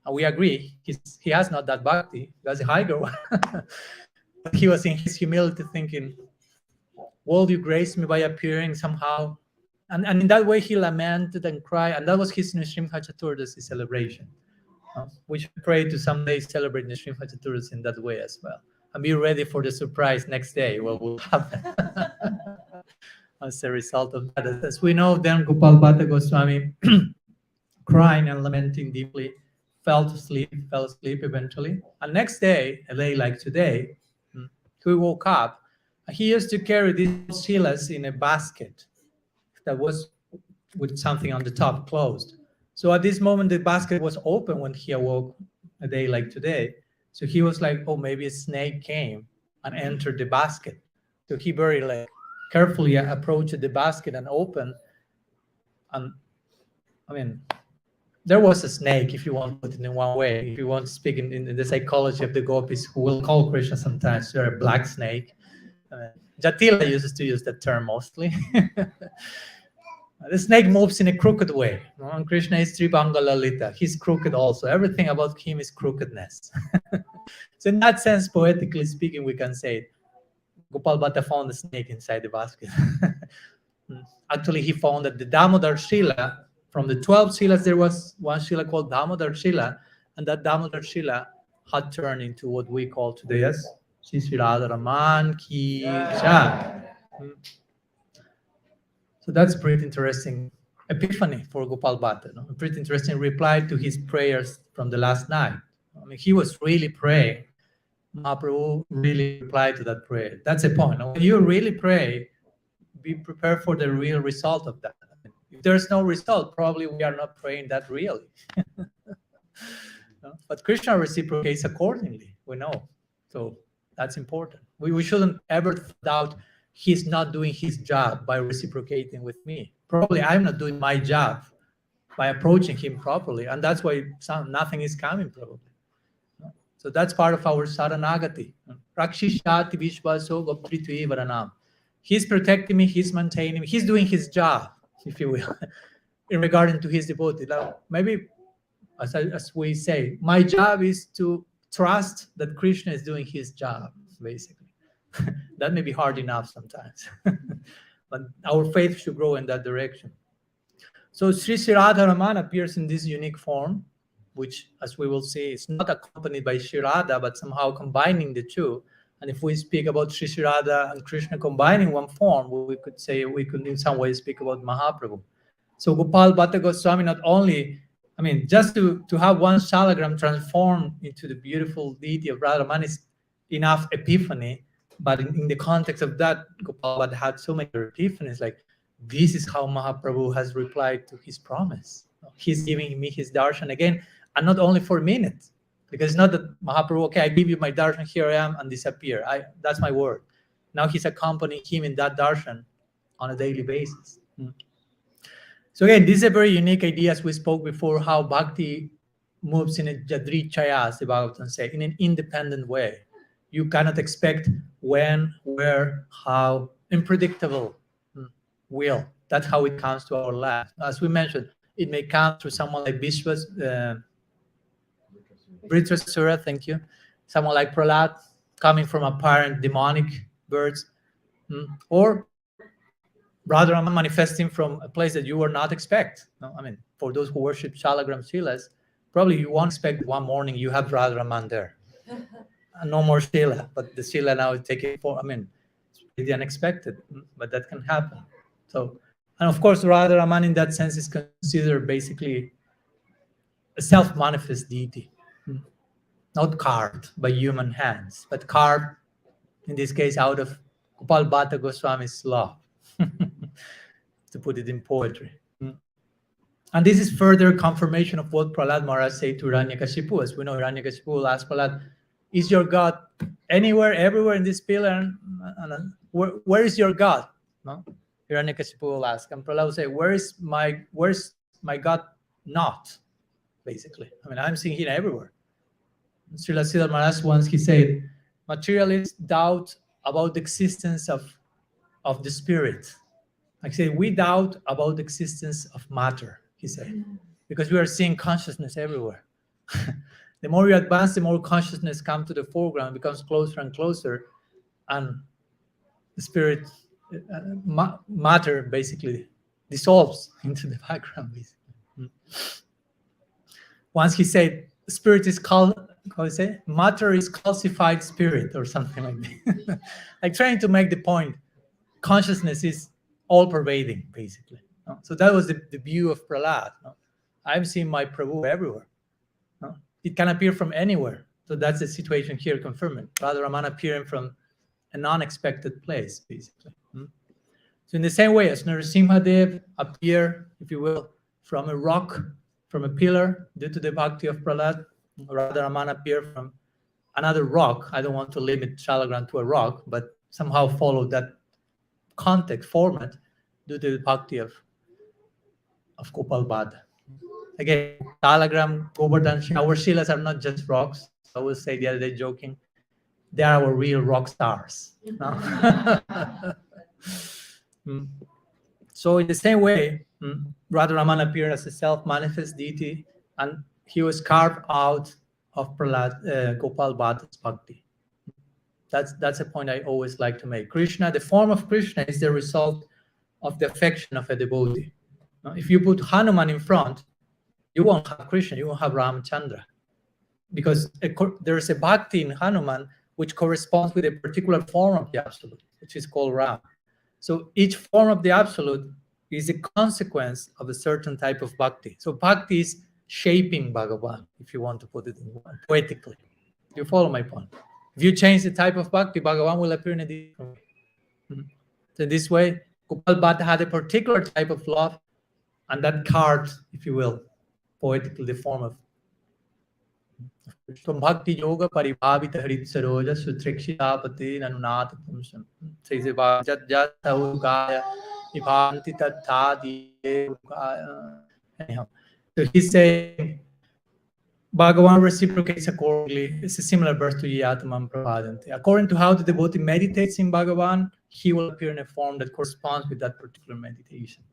And we agree, he has not that bhakti, he has a higher one. But he was in his humility thinking, will you grace me by appearing somehow? And in that way he lamented and cried, and that was his Nrsimha Chaturdasi celebration. We should pray to someday celebrate Nrsimha Chaturdasi in that way as well. And be ready for the surprise next day, what will happen as a result of that. As we know, then Gopal Bhatta Goswami, crying and lamenting deeply, fell asleep eventually. And next day, a day like today, he woke up. He used to carry these shilas in a basket that was with something on the top closed. So at this moment, the basket was open when he awoke a day like today. So he was like, oh, maybe a snake came and entered the basket. So he very carefully approached the basket and opened. And I mean, there was a snake, if you want to put it in one way. If you want to speak in the psychology of the gopis, who will call Krishna sometimes, you're a black snake. Jatila uses to use that term mostly. The snake moves in a crooked way. And Krishna is Tribanga Lalita. He's crooked also. Everything about him is crookedness. So in that sense, poetically speaking, we can say Gopal Bhatta found a snake inside the basket. Actually, he found that the Damodar Shila, from the 12 Shilas, there was one Shila called Damodar Shila, and that Damodar Shila had turned into what we call today as Shri Radha-Ramana ki Jai. So that's a pretty interesting epiphany for Gopal Bhatta. A pretty interesting reply to his prayers from the last night. I mean, he was really praying. Mahaprabhu really replied to that prayer. That's the point. When you really pray, be prepared for the real result of that. If there's no result, probably we are not praying that really. But Krishna reciprocates accordingly, we know. So that's important. We shouldn't ever doubt he's not doing his job by reciprocating with me. Probably I'm not doing my job by approaching him properly, and that's why nothing is coming probably. So that's part of our saranagati. Rakshishati vishvaso gopritvi varanam. He's protecting me, he's maintaining me, he's doing his job, if you will, in regarding to his devotee. Now, maybe, as we say, my job is to trust that Krishna is doing his job, basically. That may be hard enough sometimes. But our faith should grow in that direction. So Sri Radha-Ramana appears in this unique form, which, as we will see, is not accompanied by Sri Radha, but somehow combining the two. And if we speak about Sri Radha and Krishna combining one form, we could say, we could in some way speak about Mahaprabhu. So Gopal Bhatta Goswami not only, I mean, just to have one shalagram transformed into the beautiful deity of Radha-Ramana is enough epiphany. But in the context of that, Gopal Bhatta had so many epiphanies, like, this is how Mahaprabhu has replied to his promise. He's giving me his darshan again, and not only for a minute. Because it's not that Mahaprabhu, okay, I give you my darshan, here I am, and disappear. That's my word. Now he's accompanying him in that darshan on a daily basis. So again, this is a very unique idea, as we spoke before, how bhakti moves in a jadrichaya, as the Bhagavatam say, in an independent way. You cannot expect when, where, how, unpredictable will. That's how it comes to our life. As we mentioned, it may come through someone like Vritrasura, thank you. Someone like Prahlad, coming from apparent demonic birds, or Radha-Ramana manifesting from a place that you were not expect. I mean, for those who worship Shalagram Shilas, probably you won't expect one morning you have Radha-Ramana there. And no more Shila, but the Shila now is taking form. I mean, it's pretty unexpected, but that can happen. So, and of course, Radha-Ramana in that sense is considered basically a self-manifest deity. Not carved by human hands, but carved, in this case, out of Gopal Bhatta Goswami's love, to put it in poetry. And this is further confirmation of what Prahlad Maharaj said to Hiranyakashipu. As we know, Hiranyakashipu will ask Prahlad, is your God anywhere, everywhere in this pillar? And where is your God? No? Hiranyakashipu will ask. And Prahlad will say, where's my God not? Basically. I mean, I'm seeing him everywhere. Srila Siddhar Maharaj once he said, materialists doubt about the existence of the spirit. Like I say, we doubt about the existence of matter, he said, because we are seeing consciousness everywhere. The more you advance, the more consciousness comes to the foreground, becomes closer and closer, and the spirit, matter basically dissolves into the background, basically. Once he said, spirit is called, how do you say? Matter is calcified spirit, or something like that. Like trying to make the point, consciousness is all-pervading, basically. So that was the view of Prahlad. I've seen my Prabhu everywhere. It can appear from anywhere. So that's the situation here confirming. Radha-Ramana appearing from an unexpected place, basically. So in the same way as Narasimhadev appear, if you will, from a rock, from a pillar, due to the bhakti of Prahlad, Radha-Ramana appear from another rock. I don't want to limit Shalagram to a rock, but somehow follow that context, format, due to the bhakti of Gopal Bhatta. Again, Shalagram, Govardhan, our Shilas are not just rocks. I will say the other day joking, they are our real rock stars. No? So in the same way, Radha-Ramana appeared as a self-manifest deity, and he was carved out of Gopal Bhatta's bhakti. That's a point I always like to make. Krishna, the form of Krishna is the result of the affection of a devotee. Now, if you put Hanuman in front, you won't have Krishna, you won't have Ramchandra. Because there is a bhakti in Hanuman which corresponds with a particular form of the Absolute, which is called Ram. So each form of the Absolute is a consequence of a certain type of bhakti. So bhakti is shaping Bhagavan, if you want to put it in one, poetically. You follow my point? If you change the type of bhakti, Bhagavan will appear in a different way. So this way, Gopal Bhatta had a particular type of love, and that carved, if you will, poetically the form of From Bhakti Yoga Paribhavita Harit Saroja Sutrekshitapati Nanunatha Pumsam. Says about Jat Ugaya Vibhanti Tathadi. Anyhow, so he's saying Bhagavan reciprocates accordingly. It's a similar verse to Yatamam Prapadanti. According to how the devotee meditates in Bhagavan, he will appear in a form that corresponds with that particular meditation.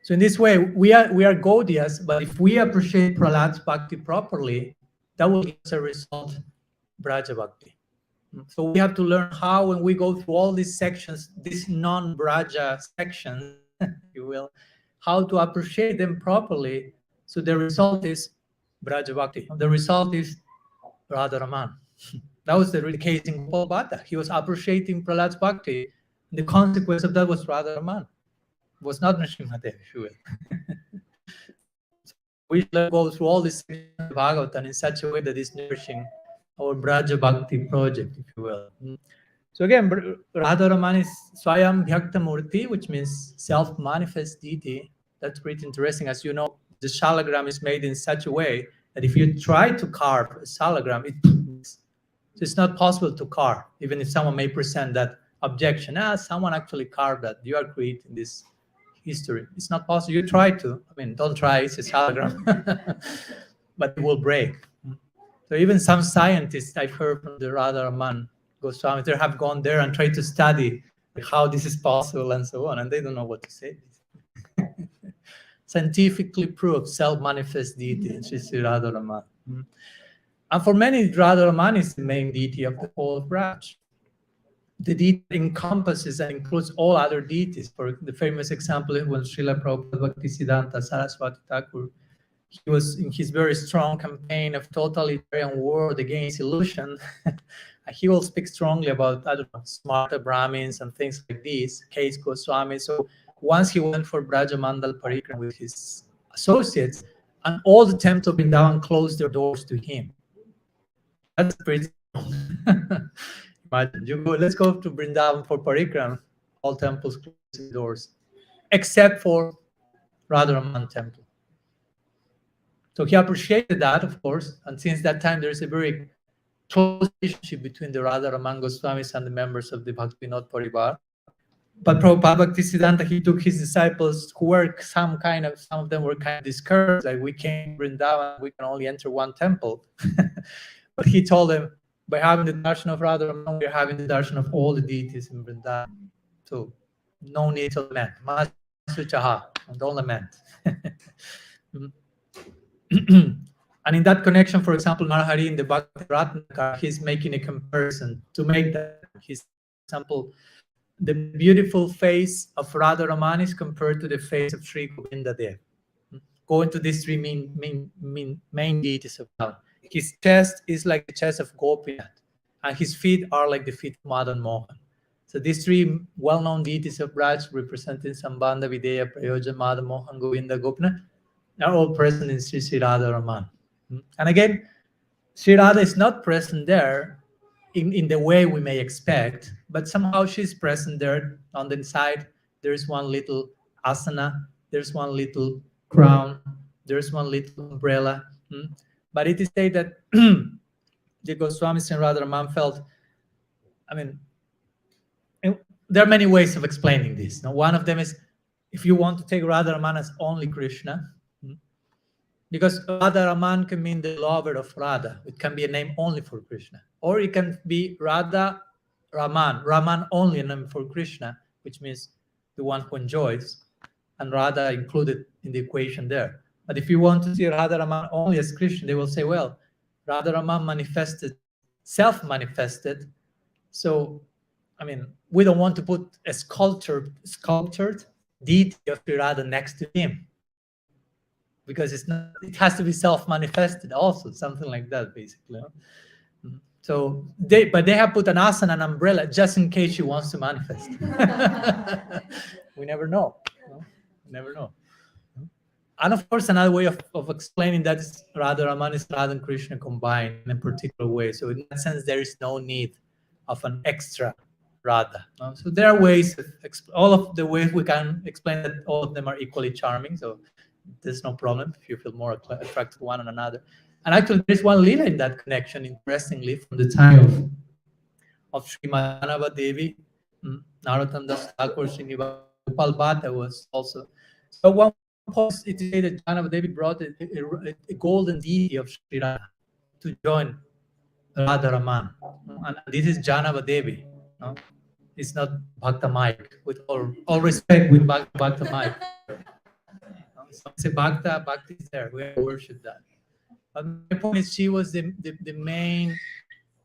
So in this way, we are Gaudias, but if we appreciate Prahlad's bhakti properly, that will give us a result, Braja Bhakti. So we have to learn how, when we go through all these sections, these non-Braja sections, if you will, how to appreciate them properly. So the result is Braja Bhakti. The result is Radha-Ramana. That was the case in Gopal Bhatta. He was appreciating Prahlad's bhakti. And the consequence of that was Radha-Ramana. Was not Nrsimhadev, if you will. So we should go through all this Bhagavatam in such a way that is nourishing our Braja Bhakti project, if you will. So again, Radha-Ramana is Swayam Bhyakta Murti, which means self-manifest deity. That's pretty interesting. As you know, the shalagram is made in such a way that if you try to carve a shalagram, it's not possible to carve, even if someone may present that objection. Someone actually carved that. You are creating this history. It's not possible. You try to. I mean, don't try. It's a shalagram. But it will break. So even some scientists I've heard from the Radha-Ramana Goswami, they have gone there and tried to study how this is possible and so on, and they don't know what to say. Scientifically proved self-manifest deity, Sri Radha-Ramana. And for many, Radha-Ramana is the main deity of the whole branch. The deity encompasses and includes all other deities. For the famous example is when Srila Prabhupada Bhaktisiddhanta Saraswati Thakur, he was in his very strong campaign of totalitarian war against illusion. He will speak strongly about, I don't know, smarta Brahmins and things like this, Case Goswami. So once he went for Braja Mandal Parikram with his associates, and all the temples of Vrindavan closed their doors to him. That's pretty Imagine, let's go to Vrindavan for Parikram, all temples close their doors, except for Radha-Ramana temple. So he appreciated that, of course, and since that time there is a very close relationship between the Radha-Ramana Goswamis and the members of the Bhakti-Vinod Parivar. But Prabhupada Bhaktisiddhanta, he took his disciples who were some of them were kind of discouraged, like we came to Vrindavan, we can only enter one temple. But he told them, by having the darshan of Radha-Ramana, we're having the darshan of all the deities in Vrindavan. So no need to lament. Masu Chaha, don't lament. And in that connection, for example, Narahari in the Bhakti Ratnakar, he's making a comparison to make that. He's, for example, the beautiful face of Radha-Ramana is compared to the face of Sri Govinda Dev. Go into these three main deities of God. His chest is like the chest of Gopinath, and his feet are like the feet of Madan Mohan. So these three well-known deities of Braj, representing Sambandha, Videya, Prayojan, Madan Mohan, Govinda, Gopinath, are all present in Sri Radha-Raman. And again, Sri Radha is not present there in the way we may expect, but somehow she's present there. On the side, there's one little asana, there's one little crown, there's one little umbrella. But it is said that the Goswamis and Radha-Raman felt, I mean, there are many ways of explaining this. Now, one of them is, if you want to take Radha-Raman as only Krishna, because Radha-Raman can mean the lover of Radha. It can be a name only for Krishna. Or it can be Radha-Raman, Raman only a name for Krishna, which means the one who enjoys, and Radha included in the equation there. But if you want to see Radha-Raman only as Krishna, they will say, well, Radha-Raman manifested, self-manifested. So, I mean, we don't want to put a sculptured deity of Sri Radha next to him, because it's not, it has to be self-manifested also, something like that, basically. So they have put an asana, an umbrella, just in case she wants to manifest. We never know. We never know. And of course, another way of explaining that is Radha-Raman is Radha and Krishna combined in a particular way. So in that sense, there is no need of an extra Radha. So there are ways, all of the ways we can explain that all of them are equally charming. So there's no problem if you feel more attracted to one and another. And actually, there's one lila in that connection, interestingly, from the time of Swami Padmanabha Devi, Narottam Das Thakur, Srinivas, Gopal Bhatta was also. So one point it is said that Janava Devi brought a golden deity of Sri Radha to join Radha-Raman. And this is Janava Devi. It's not Bhakta Mike, with all respect with Bhakta Mike. So it's a Bhakta is there. We worship that. But my point is, she was the main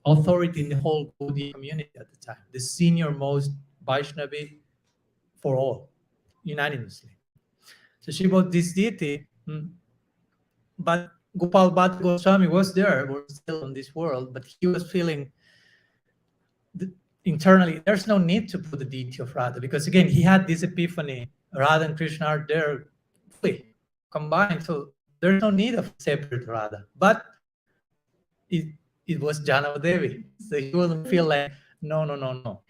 authority in the whole Gaudiya community at the time, the senior most Vaishnavi for all, unanimously. So she was this deity, but Gopal Bhatta Goswami was there, was still in this world, but he was feeling internally, there's no need to put the deity of Radha, because again, he had this epiphany. Radha and Krishna are there fully combined, so there's no need of separate Radha. But it was Janava Devi, so he wouldn't feel like, no.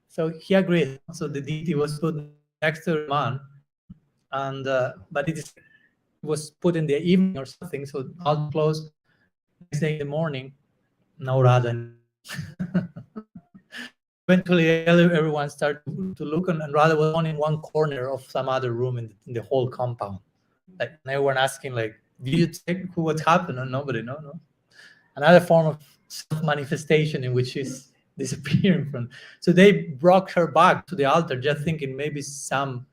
So he agreed. So the deity was put next to Raman, and but it was put in the evening or something, so all closed. Next day in the morning, no Radha. Eventually, everyone started to look, and Radha was only in one corner of some other room in the whole compound. Like, everyone asking, like, "Did you check what's happened?" And nobody, no. Another form of self-manifestation in which she's disappearing from. So they brought her back to the altar, just thinking maybe some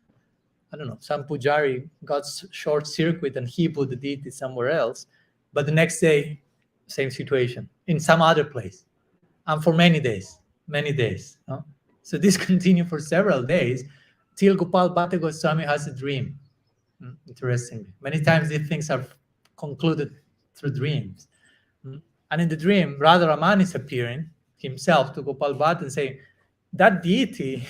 pujari got short circuit and he put the deity somewhere else. But the next day, same situation in some other place, and for many days. So this continued for several days till Gopal Bhatta Goswami has a dream. Interestingly, many times these things are concluded through dreams. And in the dream, Radha-Raman is appearing himself to Gopal Bhatta and saying, that deity,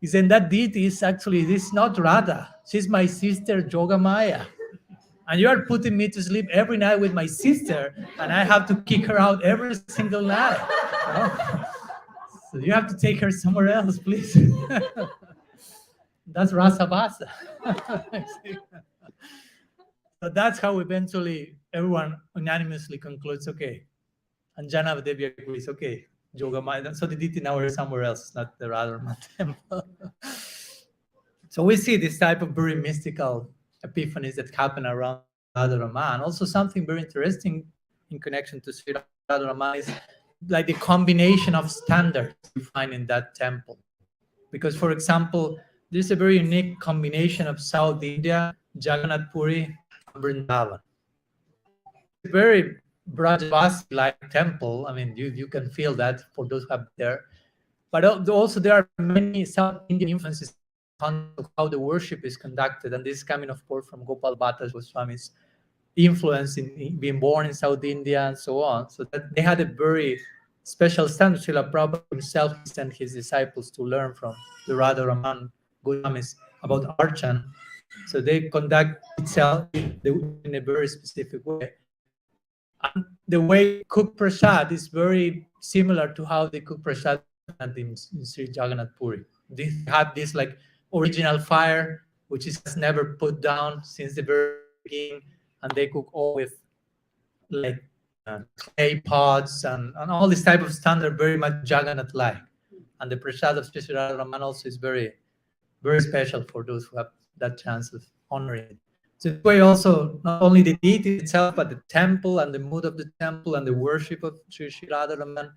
he said, that deity is actually, this is not Radha. She's my sister Jogamaya. And you are putting me to sleep every night with my sister, and I have to kick her out every single night. So you have to take her somewhere else, please. That's Rasabasa. So that's how eventually everyone unanimously concludes, okay. And Janava Devi agrees, okay, Jogamaya. So the deity now is somewhere else, not the Radha-Raman temple. So we see this type of very mystical epiphanies that happen around Radha-Raman. Also something very interesting in connection to Sri Radha-Ramana is like the combination of standards you find in that temple. Because, for example, there's a very unique combination of South India, Jagannath Puri, and Vrindavan. It's a very Brajavasi-like temple. I mean, you can feel that for those who have been there. But also there are many South Indian influences on how the worship is conducted. And this is coming, of course, from Gopal Bhatta Goswami's influence in being born in South India and so on. So that they had a very special standard. Srila Prabhupada himself sent his disciples to learn from the Radha-Ramana Goswamis about Archan. So they conduct itself in a very specific way. And the way cook prasad is very similar to how they cook prasad in Sri Jagannath Puri. They have this like original fire, which is never put down since the very beginning, and they cook all with like clay pots and all this type of standard, very much Jagannath-like. And the prasad of Sri Radha-Ramana also is very, very special for those who have that chance of honoring it. So this way also, not only the deity itself, but the temple and the mood of the temple and the worship of Sri Radha-Ramana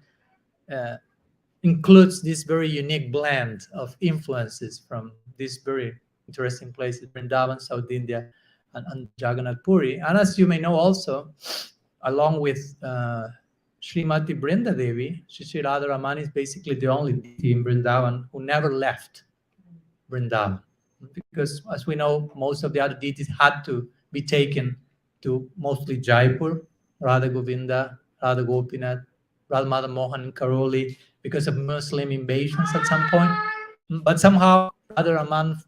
includes this very unique blend of influences from these very interesting places, Vrindavan, South India, and Jagannath Puri. And as you may know also, along with Srimati Brinda Devi, Sri Radha-Ramana is basically the only deity in Vrindavan who never left Vrindavan. Because as we know, most of the other deities had to be taken to mostly Jaipur, Radha Govinda, Radha Gopinath, Radha Madhav Mohan and Karoli, because of Muslim invasions at some point. But somehow Radha-Ramana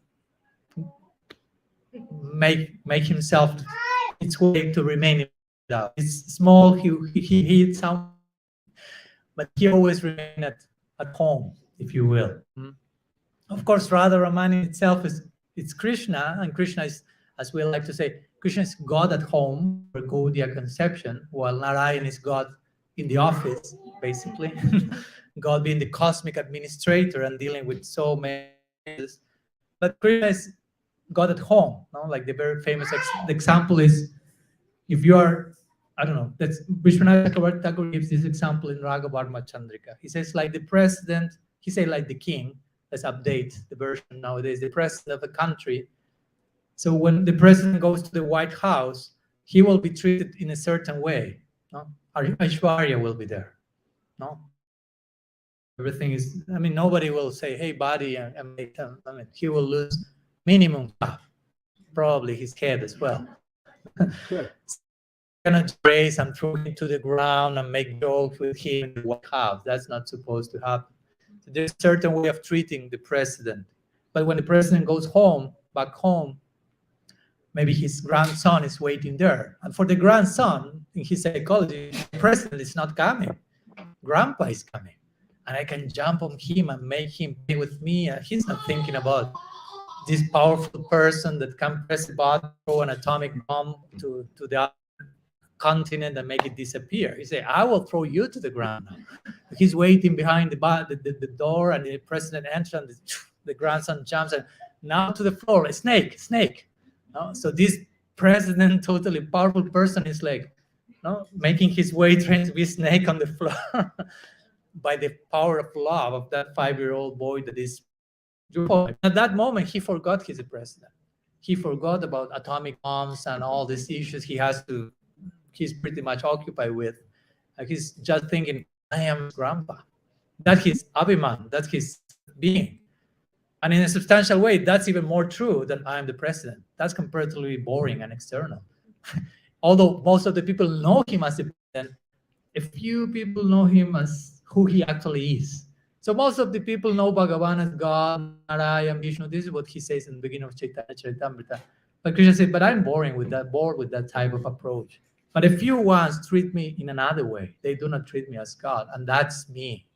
make himself its way to remain in Vrindavan. It's small, he some, but he always remained at home, if you will. Of course, Radha-Ramana itself it's Krishna, and Krishna is, as we like to say, Krishna is God at home, or Gaudiya conception, while Narayan is God in the office, basically. God being the cosmic administrator and dealing with so many things. But Krishna is God at home. No? Like the very famous example is, if you are, I don't know, that's Vishwanath Thakur gives this example in Raga Varma Chandrika. He says, like the president, he said, like the king. Let's update the version nowadays. The president of a country. So when the president goes to the White House, he will be treated in a certain way. No? Aishwarya will be there. No, everything is. I mean, nobody will say, "Hey, buddy," and make them. I mean, he will lose minimum, probably his head as well. Cannot raise and throw him to the ground and make jokes with him in the White House. That's not supposed to happen. So there's a certain way of treating the president. But when the president goes home, back home, maybe his grandson is waiting there. And for the grandson, in his psychology, the president is not coming. Grandpa is coming. And I can jump on him and make him play with me. And he's not thinking about this powerful person that can press a button, throw an atomic bomb to the other continent and make it disappear. He say, I will throw you to the ground now. He's waiting behind the door, and the president enters, and the grandson jumps, and now to the floor, a snake. No? So this president, totally powerful person, is like, no, making his way, trying to be a snake on the floor by the power of love of that 5-year-old boy that is. At that moment, he forgot he's a president. He forgot about atomic bombs and all these issues he's pretty much occupied with. He's just thinking, I am grandpa. That's his abhiman, that's his being. And in a substantial way, that's even more true than I am the president. That's comparatively boring and external. Although most of the people know him as the president, a few people know him as who he actually is. So most of the people know Bhagavan as God, Narayan, Vishnu. This is what he says in the beginning of Chaitanya Charitamrita. But Krishna said, but I'm bored with that type of approach. But a few ones treat me in another way. They do not treat me as God, and that's me.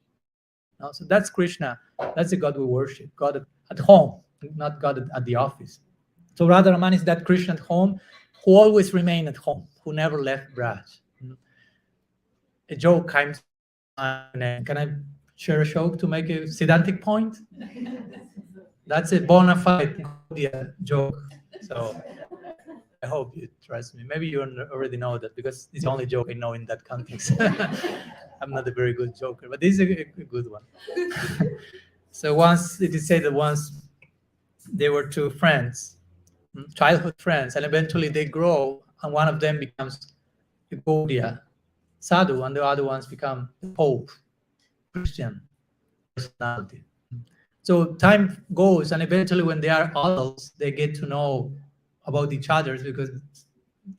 No? So that's Krishna. That's the God we worship. God at home, not God at the office. So Radha-Ramana is that Krishna at home who always remained at home, who never left Braj. A joke comes. Can I share a joke to make a Siddhantic point? That's a bona fide joke. So I hope you trust me. Maybe you already know that because it's the only joke I know in that context. I'm not a very good joker, but this is a good one. So once it is said that once they were two friends, childhood friends, and eventually they grow, and one of them becomes a Gaudiya sadhu, and the other ones become the Pope, Christian personality. So time goes, and eventually, when they are adults, they get to know about each other because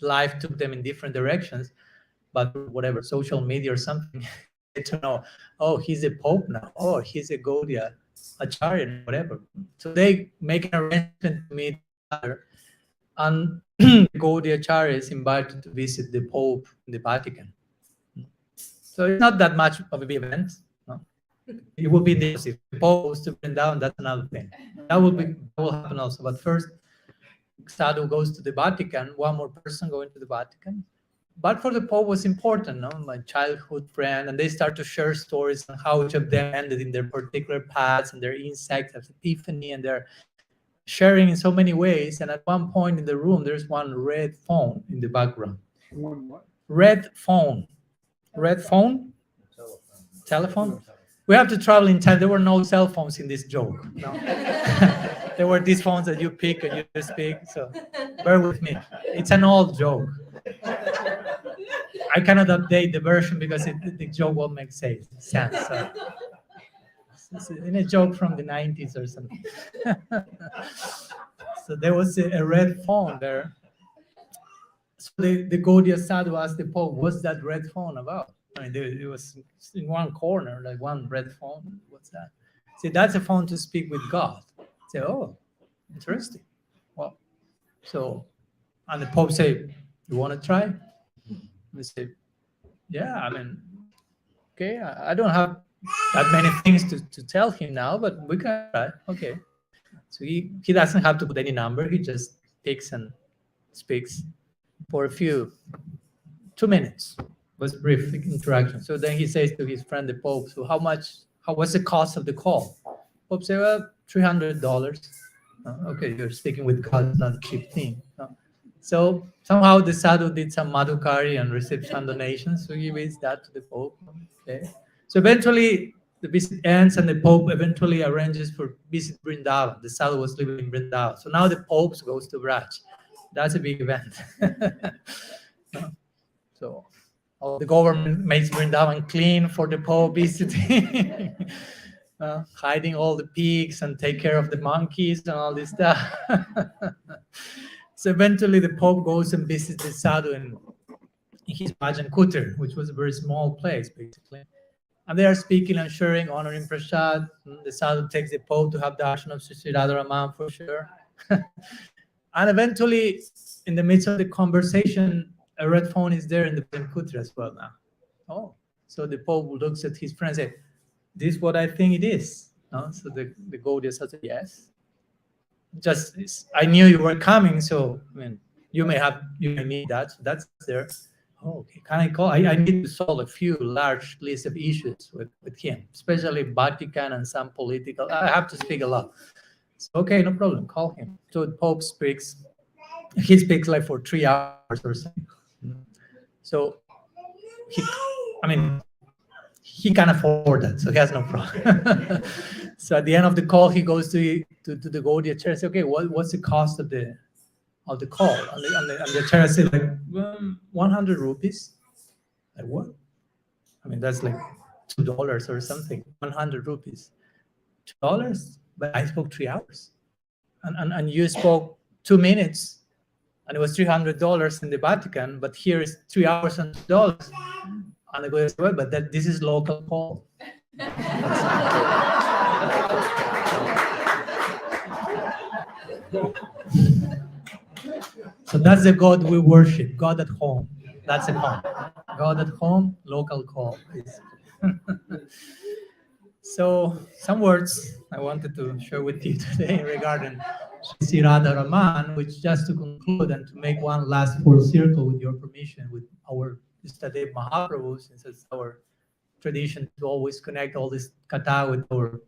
life took them in different directions. But whatever, social media or something, get to know, oh, he's a Pope now, oh, he's a Gaudiya Acharya, whatever. So they make an arrangement to meet each other, and Gaudiya Acharya is invited to visit the Pope in the Vatican. So it's not that much of a big event. No? It will be the if the Pope goes to Vrindavan, that's another thing. That will happen also. But first, Sadhu goes to the Vatican, one more person going to the Vatican. But for the Pope was important, no? My childhood friend, and they start to share stories on how each of them ended in their particular paths and their insights of epiphany, and they're sharing in so many ways. And at one point in the room, there's one red phone in the background. One what? Red phone. Red phone? Telephone? We have to travel in time. There were no cell phones in this joke. No? There were these phones that you pick and you speak. So bear with me. It's an old joke. I cannot update the version because the joke won't make sense. So it's a joke from the 90s or something. So there was a red phone there. So the Gaudiya Sadhu asked the Pope, what's that red phone about? I mean, it was in one corner, like one red phone. What's that? See, that's a phone to speak with God. Say, oh, interesting. Well, so, and the Pope say, you want to try? We say, yeah, I mean, okay, I don't have that many things to tell him now, but we can try. Okay. So he doesn't have to put any number. He just picks and speaks for 2 minutes. Was brief interaction. So then he says to his friend, the Pope, so what's the cost of the call? Pope said, well, $300. Okay, you're speaking with God, it's not a cheap thing. So somehow the sadhu did some madhukari and received some donations. So he gives that to the Pope. Okay. So eventually the visit ends and the Pope eventually arranges for visit Vrindavan. The sadhu was living in Vrindavan. So now the Pope goes to Braj. That's a big event. So the government makes Vrindavan clean for the Pope visiting, hiding all the pigs and take care of the monkeys and all this stuff. So eventually the Pope goes and visits the sadhu in his Bhajan Kutir, which was a very small place, basically. And they are speaking and sharing, honoring Prasad. The sadhu takes the Pope to have darshan of Sri Radha-Ramana for sure. And eventually, in the midst of the conversation, a red phone is there in the Bhajan Kutir as well now. Oh, so the Pope looks at his friend and says, this is what I think it is. No? So the Gaudiya says, yes. Just, I knew you were coming, so I mean, you may need that. So that's there. Oh, okay. Can I call? I need to solve a few large list of issues with him, especially Vatican and some political. I have to speak a lot. So, okay, no problem. Call him. So the Pope speaks. He speaks like for 3 hours or something. So he can afford that, so he has no problem. So at the end of the call, he goes to the Gaudiya chair and says, okay, what's the cost of the call? And the chair said, like, 100 rupees. Like, what? I mean, that's like $2 or something. 100 rupees. $2? But I spoke 3 hours. And you spoke 2 minutes. And it was $300 in the Vatican, but here is 3 hours and $2. And I go, well, but this is local call. So that's the God we worship, God at home. That's a call. God at home, local call. So some words I wanted to share with you today regarding Sri Radha-Ramana, which just to conclude and to make one last full circle with your permission with our Istadev Mahaprabhu, since it's our tradition to always connect all this katha with the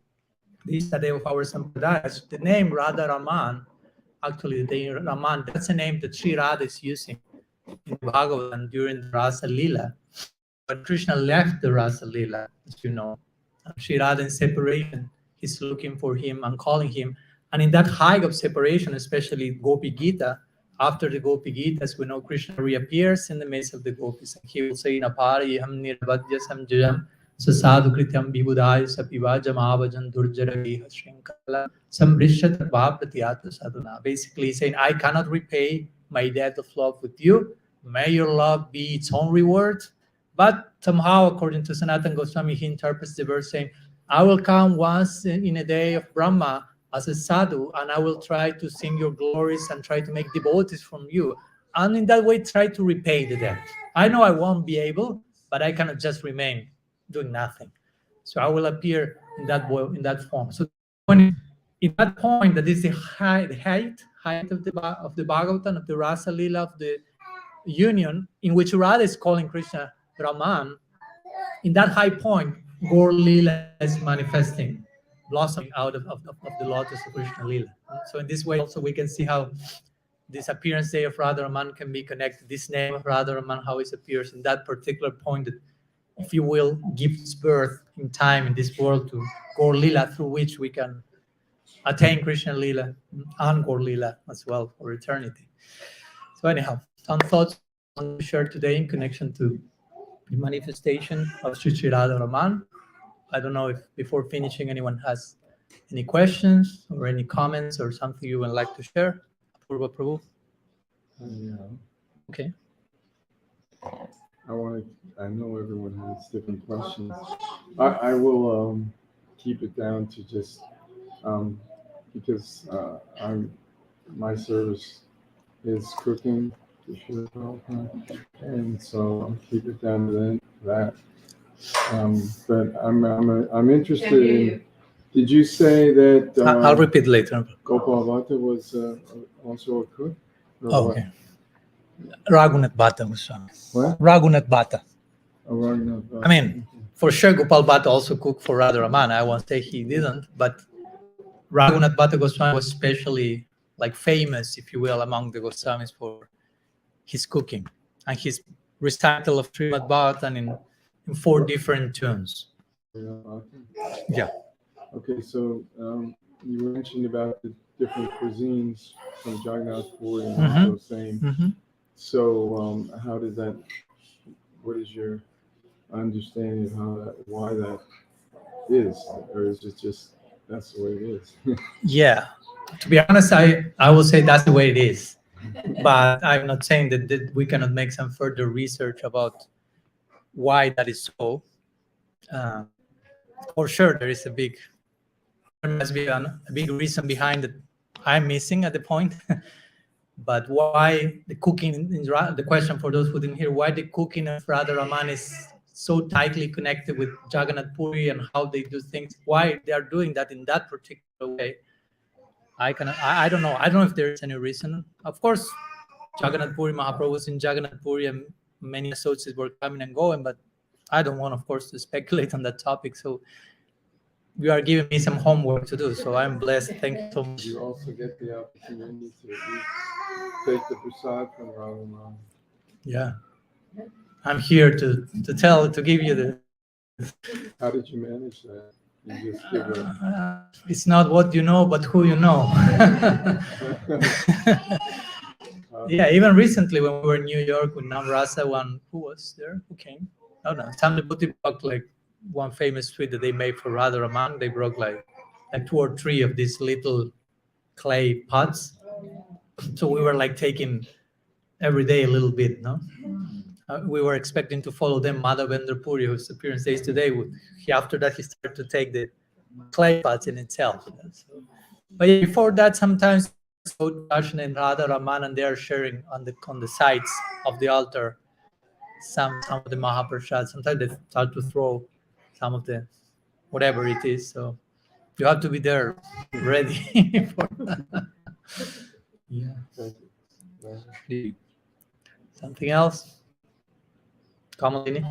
Istadev of our Sampradayas. The name Radha-Ramana actually the Raman. That's a name that Sri Radha is using in Bhagavatam during the Rasa Leela. When Krishna left the Rasa Leela, as you know, Sri Radha in separation, he's looking for him and calling him. And in that high of separation, especially Gopi Gita, after the Gopi Gita, as we know, Krishna reappears in the midst of the gopis. And he will say, Napari ham nirvadya samjayam sasadu krityam vibudaya sapivajam avajan durjara viha shrinkala samrishat bhapratyata sadhana. Basically saying, I cannot repay my debt of love with you. May your love be its own reward. But somehow, according to Sanatana Goswami, he interprets the verse saying, I will come once in a day of Brahma as a sadhu, and I will try to sing your glories and try to make devotees from you. And in that way, try to repay the debt. I know I won't be able, but I cannot just remain doing nothing. So I will appear in that way, in that form. So in that point, that is the height of the Bhagavatam, of the Rasa Lila, of the union, in which Radha is calling Krishna Raman. In that high point, Gaur Lila is manifesting, blossoming out of the lotus of Krishna Lila. So in this way also we can see how this appearance day of Radha-Raman can be connected. This name of Radha-Raman, how it appears in that particular point that, if you will, gives birth in time in this world to Gaur Lila, through which we can attain Krishna Lila and Gaur Lila as well for eternity. So anyhow, some thoughts I want to share today in connection to the manifestation of Sri Sri Radha-Raman. I don't know if before finishing anyone has any questions or any comments or something you would like to share. Apurva Prabhu. Yeah. Okay. I know everyone has different questions. I will keep it down to just because my service is cooking, and so I'll keep it down to that. But I'm interested in. Did you say that? I'll repeat later. Gopal Bhatta was also a cook? Okay. Raghunath Bhatta was What? Raghunath Bhatta. Raghunath Bhatta. I mean, for sure, Gopal Bhatta also cooked for Radha-Ramana. I won't say he didn't, but Raghunath Bhatta Goswami was especially famous, if you will, among the Goswamis for his cooking and his recital of Srimad Bhagavatam in 4 different tunes. Yeah. Okay, so you mentioned about the different cuisines from Jagannath Puri and also same. Mm-hmm. So how did that? What is your understanding of why that is, or is it just that's the way it is? Yeah, to be honest, I will say that's the way it is, but I'm not saying that we cannot make some further research about why that is so. For sure, there must be a big reason behind it. I'm missing at the point. But why the cooking, the question for those who didn't hear, why the cooking of Radha-Raman is so tightly connected with Jagannath Puri and how they do things, why they are doing that in that particular way, I don't know. I don't know if there is any reason. Of course, Jagannath Puri, Mahaprabhu was in Jagannath Puri and many associates were coming and going, but I don't want, of course, to speculate on that topic. So you are giving me some homework to do, so I'm blessed. Thank you so much. You also get the opportunity to take the prasad from Radha-Ramana. Yeah, I'm here to give you the. How did you manage that? You just give it's not what you know, but who you know. Yeah, even recently when we were in New York with Namrasa, who was there? Who came? Oh no, Sam Deputy brought one famous sweet that they made for Radha-Raman. They brought like 2 or 3 of these little clay pots. So we were taking every day a little bit, no? We were expecting to follow them, Madhavendra Puri, whose appearance days today. After that, he started to take the clay pots in itself. But before that, sometimes Darshan and Radha-Raman, and they are sharing on the sides of the altar some of the Mahaprasad. Sometimes they start to throw some of the whatever it is. So you have to be there ready for that. Yeah. Something else? Kamalini?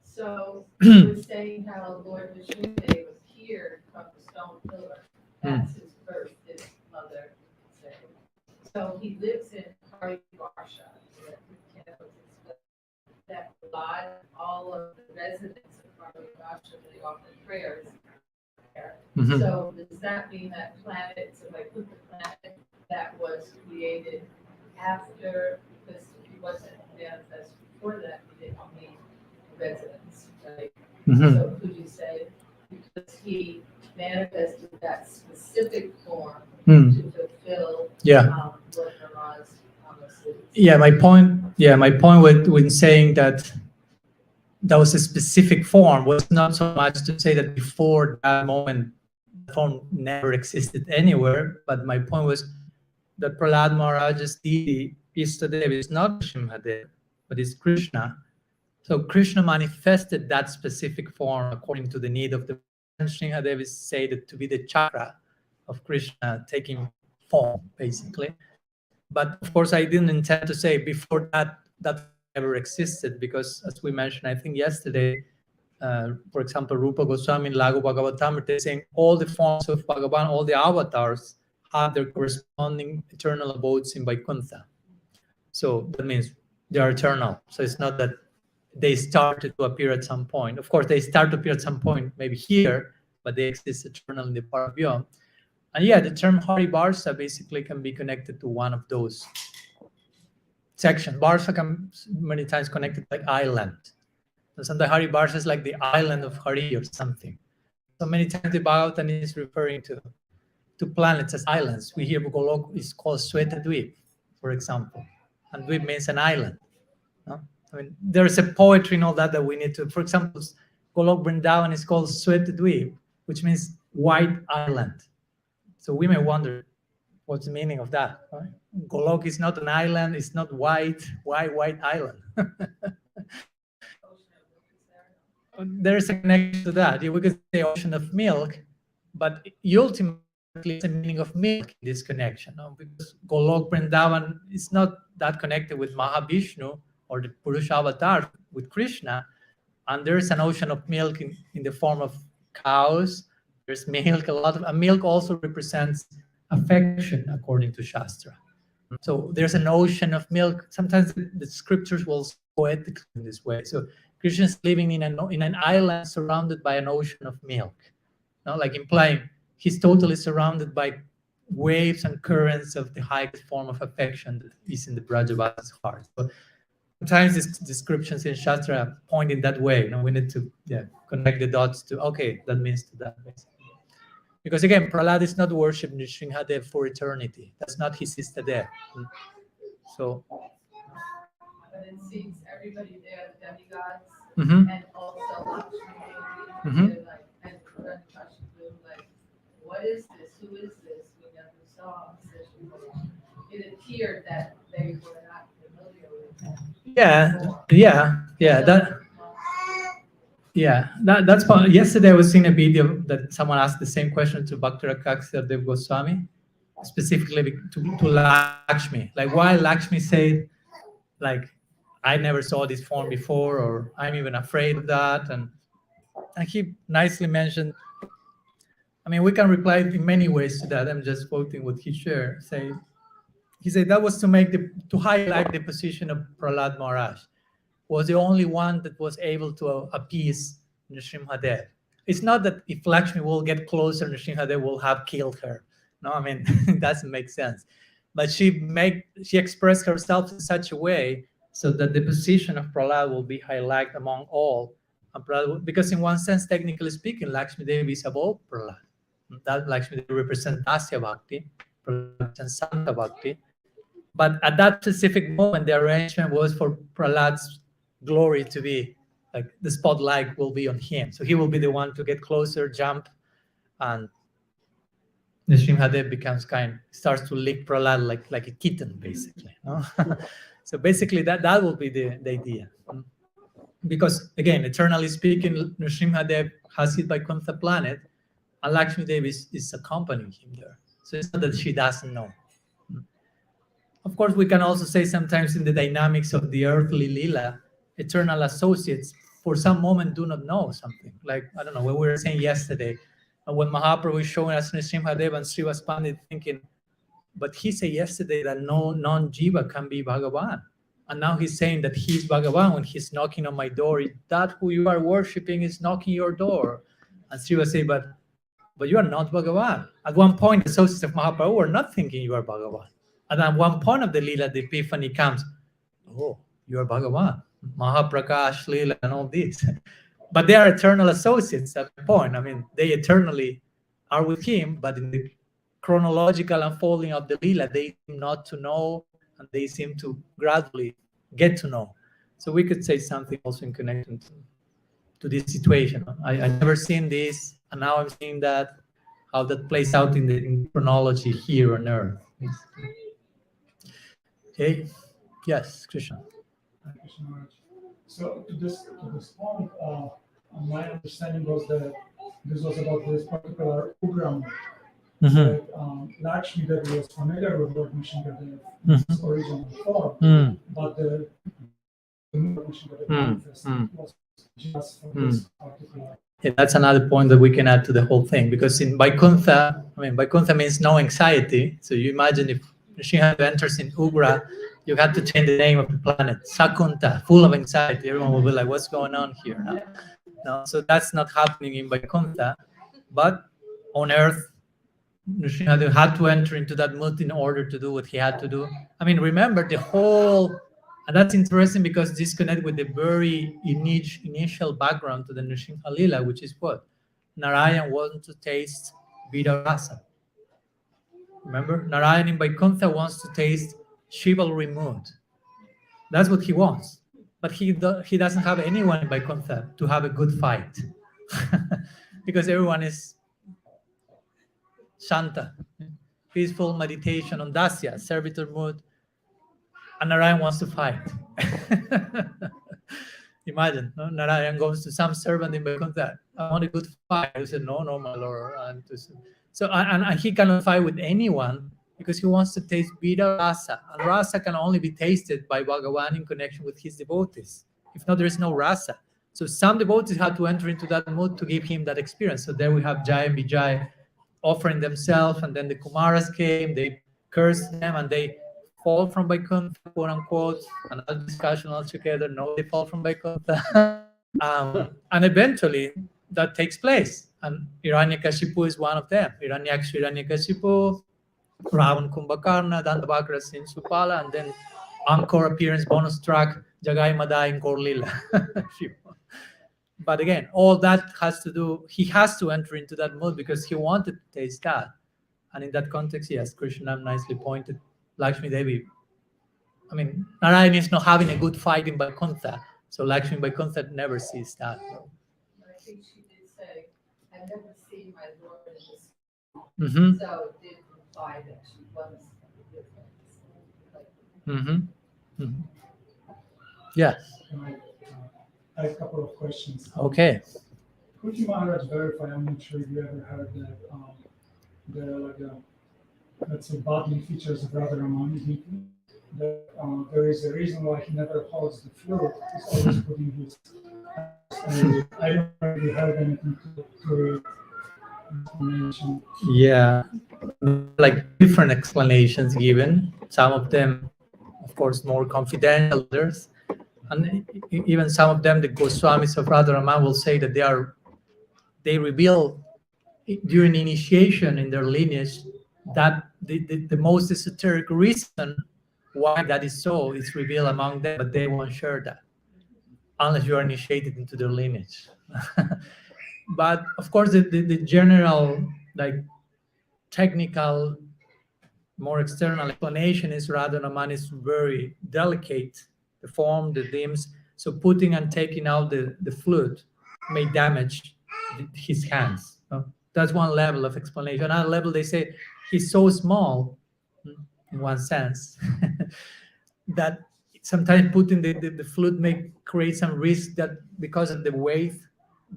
So you were saying how Lord Vishnu was here from the stone pillar. That's his birth, his mother. So he lives in Haribarsha. That all of the residents of Haribarsha, they offer prayers there. Mhm. So does that mean that planet, so like put the planet that was created after, because he wasn't manifest before that, he didn't need residents, right? Mhm. So could you say, because he manifested that specific form Hmm. to fulfill Yeah. what Brahma's promise is? Yeah, my point with saying that that was a specific form was not so much to say that before that moment, the form never existed anywhere, but my point was that Prahlad Maharaj's deity, Istadev, is not Nrsimhadev, but is Krishna. So Krishna manifested that specific form according to the need of the Nrsimhadev is said to be the chakra of Krishna taking form, basically. But of course, I didn't intend to say before that never existed, because as we mentioned, I think yesterday, for example, Rupa Goswami in Laghu Bhagavatamrita is saying all the forms of Bhagavan, all the avatars have their corresponding eternal abodes in Vaikuntha. So that means they are eternal. So it's not that they started to appear at some point. Of course, they start to appear at some point, maybe here, but they exist eternal in the Paravya. And yeah, the term Hari Barsa basically can be connected to one of those sections. Barsa can many times connected like island. And sometimes Hari Barsa is like the island of Hari or something. So many times the Bhagavatam is referring to planets as islands. We hear Golok is called Swetadvip, for example. And Dvip means an island. No? I mean, there's a poetry and all that we need to, for example, Golok Vrindavan is called Swetadvip, which means white island. So we may wonder, what's the meaning of that? Right? Golok is not an island, it's not white. Why white island? There's a connection to that. We could say ocean of milk, but ultimately it's the meaning of milk in this connection. No? Because Golok Vrindavan is not that connected with Mahavishnu or the Purusha avatar with Krishna. And there's an ocean of milk in the form of cows. There's milk, a lot of, and milk also represents affection according to Shastra. So there's an ocean of milk. Sometimes the scriptures will poetically in this way. So Krishna's living in an island surrounded by an ocean of milk. No, like implying he's totally surrounded by waves and currents of the highest form of affection that is in the Brajavasi's heart. So sometimes these descriptions in Shastra point in that way. We need to connect the dots to, okay, that means to that, basically. Because again, Prahlad is not worshipped Nrsimhadev for eternity. That's not his Istadev. So. But it seems everybody there, the demigods, Mm-hmm. and also Lakshmi, Mm-hmm. they're like, and Radha-Ramana, like, what is this? Who is this? We never saw. It appeared that they were not familiar with that. That's fun. Yesterday I was seeing a video that someone asked the same question to Bhakti-Rakshita Dev Goswami, specifically to Lakshmi. Like, why Lakshmi said, like, I never saw this form before, or I'm even afraid of that. And he nicely mentioned, I mean, we can reply in many ways to that. I'm just quoting what he shared. He said that was to highlight the position of Prahlad Maharaj. Was the only one that was able to appease Nrsimhadev. It's not that if Lakshmi will get closer, Nrsimhadev will have killed her. No, I mean, it doesn't make sense. But she expressed herself in such a way so that the position of Prahlad will be highlighted among all. Because in one sense, technically speaking, Lakshmi Devi is above Prahlad. That Lakshmi Devi represents Dasya Bhakti, Prahlad represents Santa Bhakti. But at that specific moment, the arrangement was for Prahlad's glory to be like the spotlight will be on him. So he will be the one to get closer, jump, and Nrsimhadev starts to lick Prahlad like a kitten, basically. No? So basically that will be the idea. Because again, eternally speaking, Nrsimhadev has his Vaikuntha planet, and Lakshmi Devi is accompanying him there. So it's not that she doesn't know. Of course, we can also say sometimes in the dynamics of the earthly lila, eternal associates for some moment do not know something. Like, I don't know, what we were saying yesterday, when Mahaprabhu is showing us Nrsimhadev and Srivas Pandit thinking, But he said yesterday that no non-jiva can be Bhagavan. And now he's saying that he's Bhagavan when he's knocking on my door. That who you are worshipping is knocking your door. And Shiva said, but you are not Bhagavan. At one point, the associates of Mahaprabhu were not thinking you are Bhagavan. And at one point of the Leela, the epiphany comes, oh, you are Bhagavan, Mahaprakash, Leela, and all this. But they are eternal associates at the point. I mean, they eternally are with him, but in the chronological unfolding of the Leela, they seem not to know, and they seem to gradually get to know. So we could say something also in connection to this situation. I never seen this, and now I'm seeing that, how that plays out in the chronology here on Earth. Okay, yes, Krishna. Thank you so much. So to this point, my understanding was that this was about this particular Ugram. That Lakshmi that was familiar with Lord Nishingadev, original form, but the Lord Nishingadev manifest was just for this particular. Yeah, that's another point that we can add to the whole thing, because in Vaikuntha, Vaikuntha means no anxiety. So you imagine if Nrsimha enters in Ugra, you have to change the name of the planet, Sakunta, full of anxiety. Everyone will be like, what's going on here? No, so that's not happening in Vaikuntha. But on Earth, Nrsimha had to enter into that mood in order to do what he had to do. Remember the whole, and that's interesting because this connects with the very initial background to the Nrsimha Leela, which is what? Narayan wanted to taste Vida Rasa. Remember? Narayan in Vaikuntha wants to taste chivalry mood. That's what he wants. But he doesn't have anyone in Vaikuntha to have a good fight. Because everyone is Shanta, peaceful meditation on Dasya, servitor mood, and Narayan wants to fight. Imagine, no? Narayan goes to some servant in Vaikuntha, I want a good fight. He said, no, my lord. And he cannot fight with anyone because he wants to taste Vida Rasa. And Rasa can only be tasted by Bhagavan in connection with his devotees. If not, there is no Rasa. So some devotees had to enter into that mood to give him that experience. So there we have Jai and Vijay offering themselves, and then the Kumaras came, they cursed them, and they fall from Vaikuntha, quote unquote. Another discussion altogether. No, they fall from Vaikuntha. And eventually that takes place. And Hiranyakashipu is one of them. Hiranyaksha, Hiranyakashipu, Ravan Kumbhakarna, Dandabhakra Sinsupala, and then encore appearance, bonus track, Jagai Madai in Korlila. But again, all that has to do, he has to enter into that mood because he wanted to taste that. And in that context, yes, Krishna nicely pointed, Lakshmi Devi. Narayan is not having a good fight in Vaikuntha. So Lakshmi Vaikuntha never sees that. I think she did say, I never see my Lord in this. So it did imply that she was different. Yes. I have a couple of questions. Okay. Could you, Maharaj, verify? I'm not sure if you ever heard that there are let's say bodily features of Radha-Ramana. That there is a reason why he never holds the flute. He's always putting his. I don't really have anything to explanation. Yeah, like different explanations given. Some of them, of course, more confidential. Others, and even some of them, the Goswamis of Radha-Ramana will say that they reveal during initiation in their lineage that the most esoteric reason why that is so is revealed among them, but they won't share that unless you are initiated into their lineage. But of course, the general, like, technical, more external explanation is Radha-Ramana is very delicate, the form, the limbs. So putting and taking out the flute may damage his hands. That's one level of explanation. Another level, they say he's so small, in one sense, that sometimes putting the flute may create some risk that because of the weight,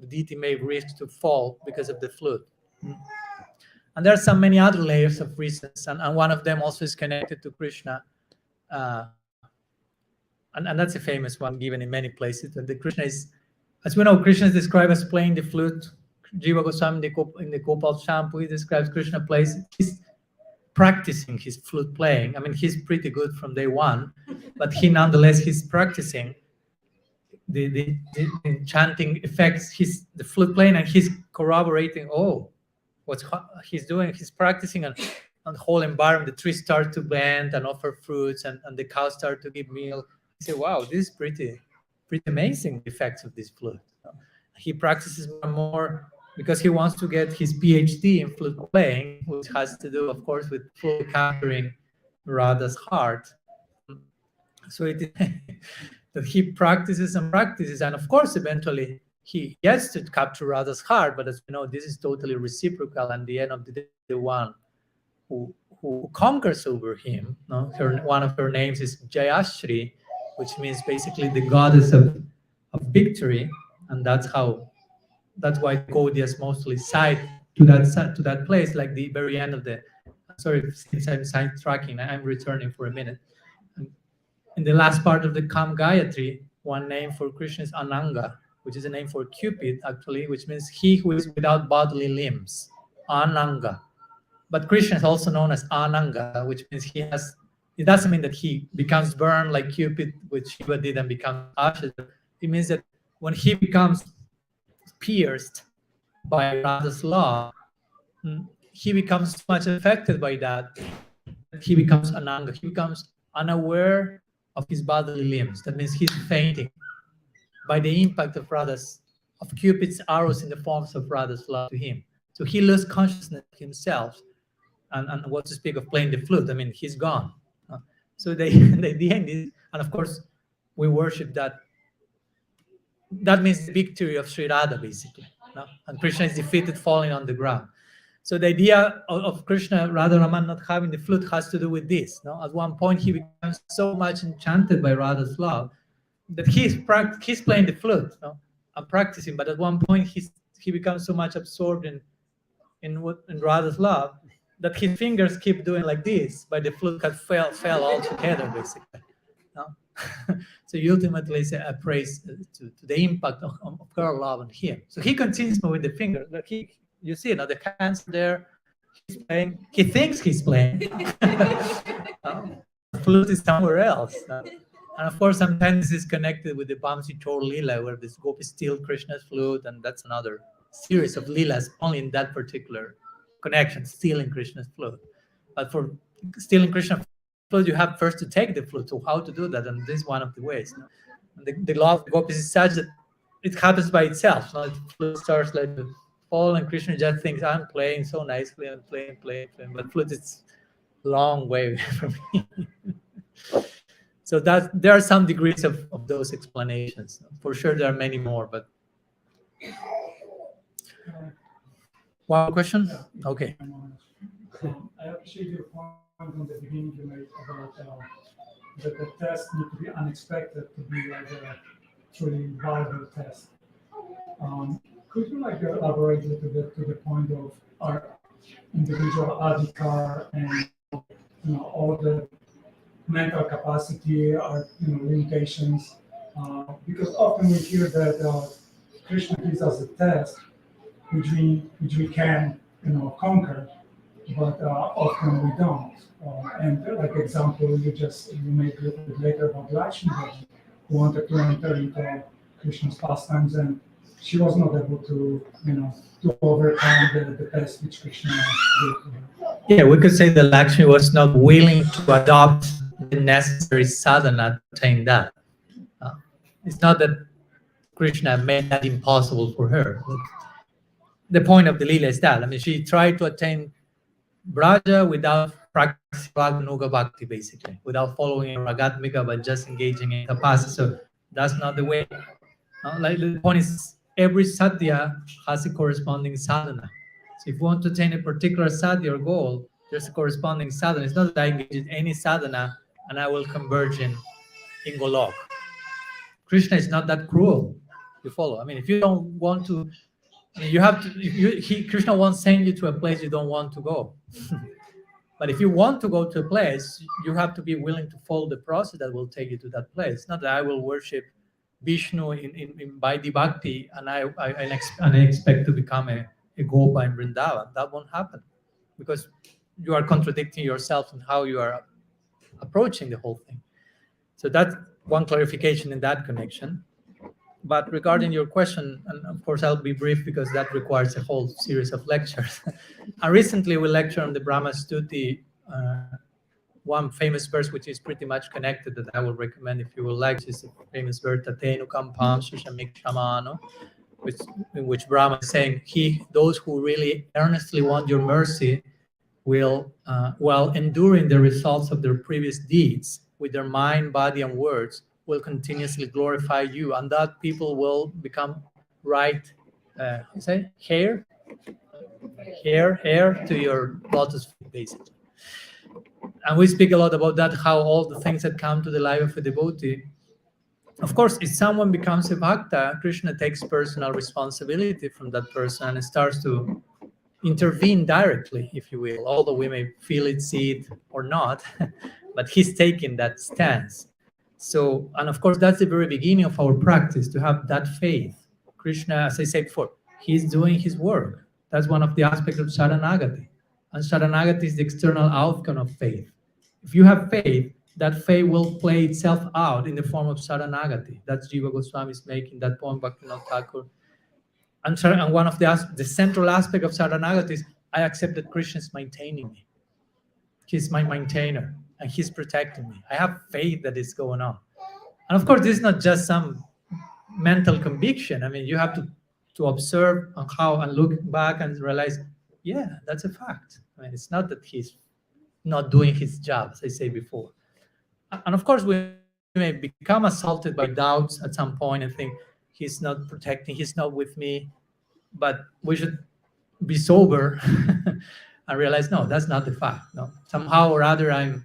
the deity may risk to fall because of the flute. And there are so many other layers of reasons, and one of them also is connected to Krishna. And that's a famous one given in many places. That the Krishna is, as we know, Krishna is described as playing the flute. Jiva Goswami in the Gopal Shampoo, he describes Krishna plays. He's practicing his flute playing. I mean, he's pretty good from day one, but nonetheless he's practicing the enchanting effects. The flute playing, and he's corroborating. Oh, he's doing? He's practicing on the whole environment. The trees start to bend and offer fruits, and the cows start to give milk. You say, wow, this is pretty amazing, the effects of this flute. He practices more and more because he wants to get his PhD in flute playing, which has to do, of course, with fully capturing Radha's heart. So it that he practices and practices, and of course, eventually he gets to capture Radha's heart. But as you know, this is totally reciprocal, and the end of the day, the one who conquers over him, no? One of her names is Jayashri, which means basically the goddess of victory, and that's why Gaudiya's mostly cite to that place, like the very end of the. Sorry, since I'm sidetracking, I'm returning for a minute. In the last part of the Kam Gayatri, one name for Krishna is Ananga, which is a name for Cupid, actually, which means he who is without bodily limbs, Ananga. But Krishna is also known as Ananga, which means it doesn't mean that he becomes burned like Cupid, which Shiva did, and becomes ashes. It means that when he becomes pierced by Radha's love, he becomes so much affected by that. He becomes Ananga. He becomes unaware of his bodily limbs. That means he's fainting by the impact of Cupid's arrows in the forms of Radha's love to him. So he loses consciousness of himself, and what to speak of playing the flute. I mean, he's gone. So the end is, and of course, we worship that. That means the victory of Sri Radha, basically. No? And Krishna is defeated, falling on the ground. So the idea of Krishna, Radha-Ramana not having the flute has to do with this. No? At one point, he becomes so much enchanted by Radha's love that he's playing the flute, no? And practicing. But at one point, he becomes so much absorbed in Radha's love that his fingers keep doing like this, but the flute had fell altogether, basically. No? So he ultimately is a praise to the impact of her love on him. So he continues moving the finger. Like you see, now the hands there. He's playing. He thinks he's playing. The flute is somewhere else. And of course, sometimes this is connected with the Bamsi Chor Lila, where this gopi steals Krishna's flute, and that's another series of Leelas only in that particular connection, stealing Krishna's flute. But for stealing Krishna's flute, you have first to take the flute. So how to do that? And this is one of the ways. The law of the gopis is such that it happens by itself. So the flute starts like to fall, and Krishna just thinks, I'm playing so nicely, and playing. But flute is a long way from me. So that there are some degrees of those explanations. For sure, there are many more, but one question? Okay. I appreciate your point on the beginning you made about that the test need to be unexpected to be like a truly viable test. Could you elaborate a little bit to the point of our individual adhikar and all the mental capacity, our limitations? Because often we hear that Krishna gives us a test which we can conquer, but often we don't. And like example you made a little bit later about Lakshmi, who wanted to enter into Krishna's pastimes, and she was not able to overcome the test which Krishna gave to her. Yeah, we could say that Lakshmi was not willing to adopt the necessary sadhana to attain that. It's not that Krishna made that impossible for her. The point of the Leela is that, I mean, she tried to attain Braja without practicing Raganuga Bhakti, basically, without following Ragatmika, but just engaging in tapasya. So that's not the way. Like the point is, every sadhya has a corresponding sadhana. So if you want to attain a particular sadhya or goal, there's a corresponding sadhana. It's not that I engage in any sadhana and I will converge in Golok. Krishna is not that cruel. You follow? I mean, if you don't want to, I mean, you have to. Krishna won't send you to a place you don't want to go. But if you want to go to a place, you have to be willing to follow the process that will take you to that place. Not that I will worship Vishnu in Vaidhi Bhakti and I expect to become a Gopa in Vrindavan. That won't happen, because you are contradicting yourself in how you are approaching the whole thing. So that's one clarification in that connection. But regarding your question, and of course I'll be brief because that requires a whole series of lectures. And recently we lectured on the Brahma Stuti, one famous verse which is pretty much connected that I will recommend if you would like, which is the famous verse, Tatenu Kampam Shishamik Shamano, in which Brahma is saying, those who really earnestly want your mercy will, while enduring the results of their previous deeds, with their mind, body, and words, will continuously glorify you, and that people will become right, hair to your lotus feet, basically. And we speak a lot about that, how all the things that come to the life of a devotee. Of course, if someone becomes a bhakta, Krishna takes personal responsibility from that person and starts to intervene directly, if you will, although we may feel it, see it, or not, but he's taking that stance. So, and of course, that's the very beginning of our practice, to have that faith. Krishna, as I said before, he's doing his work. That's one of the aspects of Sharanagati. And Sharanagati is the external outcome of faith. If you have faith, that faith will play itself out in the form of Sharanagati. That's Jiva Goswami's making that poem, Bhaktivinoda Thakur. And one of the central aspect of Sharanagati is, I accept that Krishna is maintaining me. He's my maintainer, and he's protecting me. I have faith that is going on. And of course, this is not just some mental conviction. I mean, you have to observe on how and look back and realize, yeah, that's a fact. I mean, it's not that he's not doing his job, as I say before. And of course, we may become assaulted by doubts at some point and think, he's not protecting, he's not with me. But we should be sober and realize, no, that's not the fact. No, somehow or other, I'm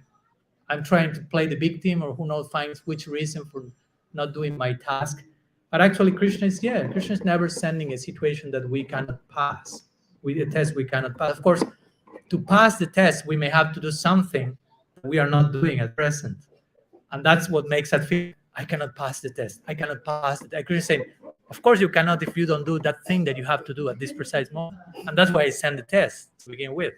trying to play the victim, or who knows, finds which reason for not doing my task. But actually, Krishna is never sending a situation that we cannot pass. With a test we cannot pass. Of course, to pass the test, we may have to do something that we are not doing at present. And that's what makes us feel, I cannot pass the test. I cannot pass it. Krishna is saying, of course you cannot if you don't do that thing that you have to do at this precise moment. And that's why I send the test to begin with.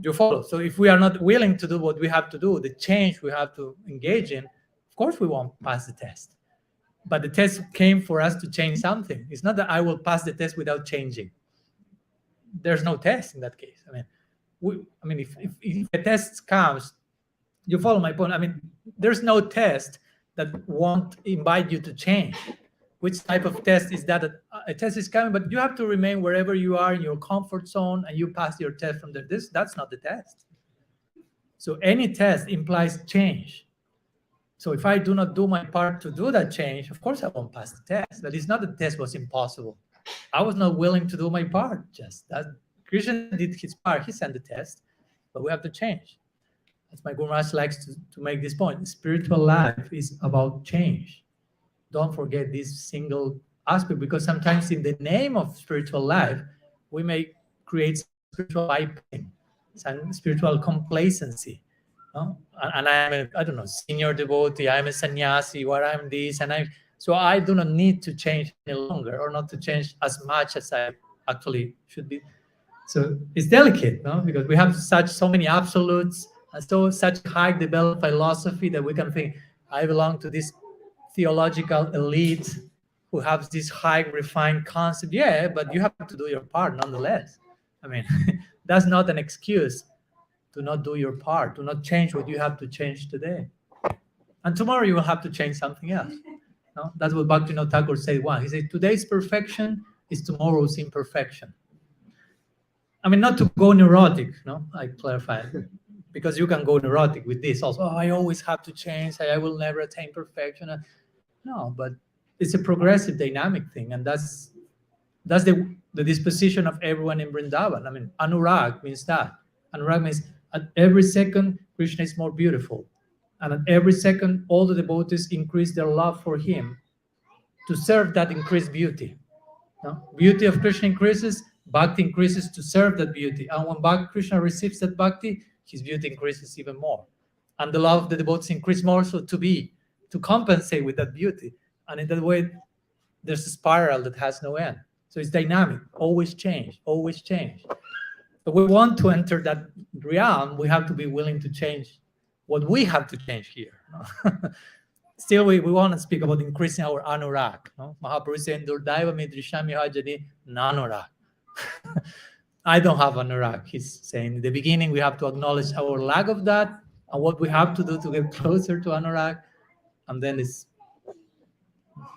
You follow? So if we are not willing to do what we have to do, the change we have to engage in, of course we won't pass the test. But the test came for us to change something. It's not that I will pass the test without changing. There's no test in that case. I mean, if a test comes, you follow my point. I mean, there's no test that won't invite you to change. Which type of test is that? A test is coming, but you have to remain wherever you are in your comfort zone, and you pass your test from there. That's not the test. So any test implies change. So if I do not do my part to do that change, of course I won't pass the test. But it's not that the test was impossible. I was not willing to do my part. Just that Krishna did his part. He sent the test, but we have to change. As my Guru Maharaj likes to make this point, spiritual life is about change. Don't forget this single aspect, because sometimes in the name of spiritual life, we may create spiritual bypassing, some spiritual complacency. No? And I'm I don't know, senior devotee, I'm a sannyasi, or I'm this, so I do not need to change any longer, or not to change as much as I actually should be. So it's delicate, no? Because we have so many absolutes, and such high developed philosophy that we can think, I belong to this theological elite who have this high refined concept. Yeah, but you have to do your part nonetheless. I mean, that's not an excuse to not do your part, to not change what you have to change today. And tomorrow you will have to change something else. No? That's what Bhaktivinoda Thakur said once. He said, today's perfection is tomorrow's imperfection. I mean, not to go neurotic, no? I clarify. Because you can go neurotic with this also. Oh, I always have to change. I will never attain perfection. No, but it's a progressive, dynamic thing. And that's the disposition of everyone in Vrindavan. I mean, Anurag means that. Anurag means at every second, Krishna is more beautiful. And at every second, all the devotees increase their love for him to serve that increased beauty. No? Beauty of Krishna increases, bhakti increases to serve that beauty. And when Krishna receives that bhakti, his beauty increases even more. And the love of the devotees increase more, so to compensate with that beauty. And in that way, there's a spiral that has no end. So it's dynamic, always change, always change. But we want to enter that realm, we have to be willing to change what we have to change here. Still, we want to speak about increasing our anurag. Mahaprabhu saying, Durdaiva midrishami hajani nanurag. I don't have anurag. He's saying in the beginning, we have to acknowledge our lack of that and what we have to do to get closer to anurag. And then it's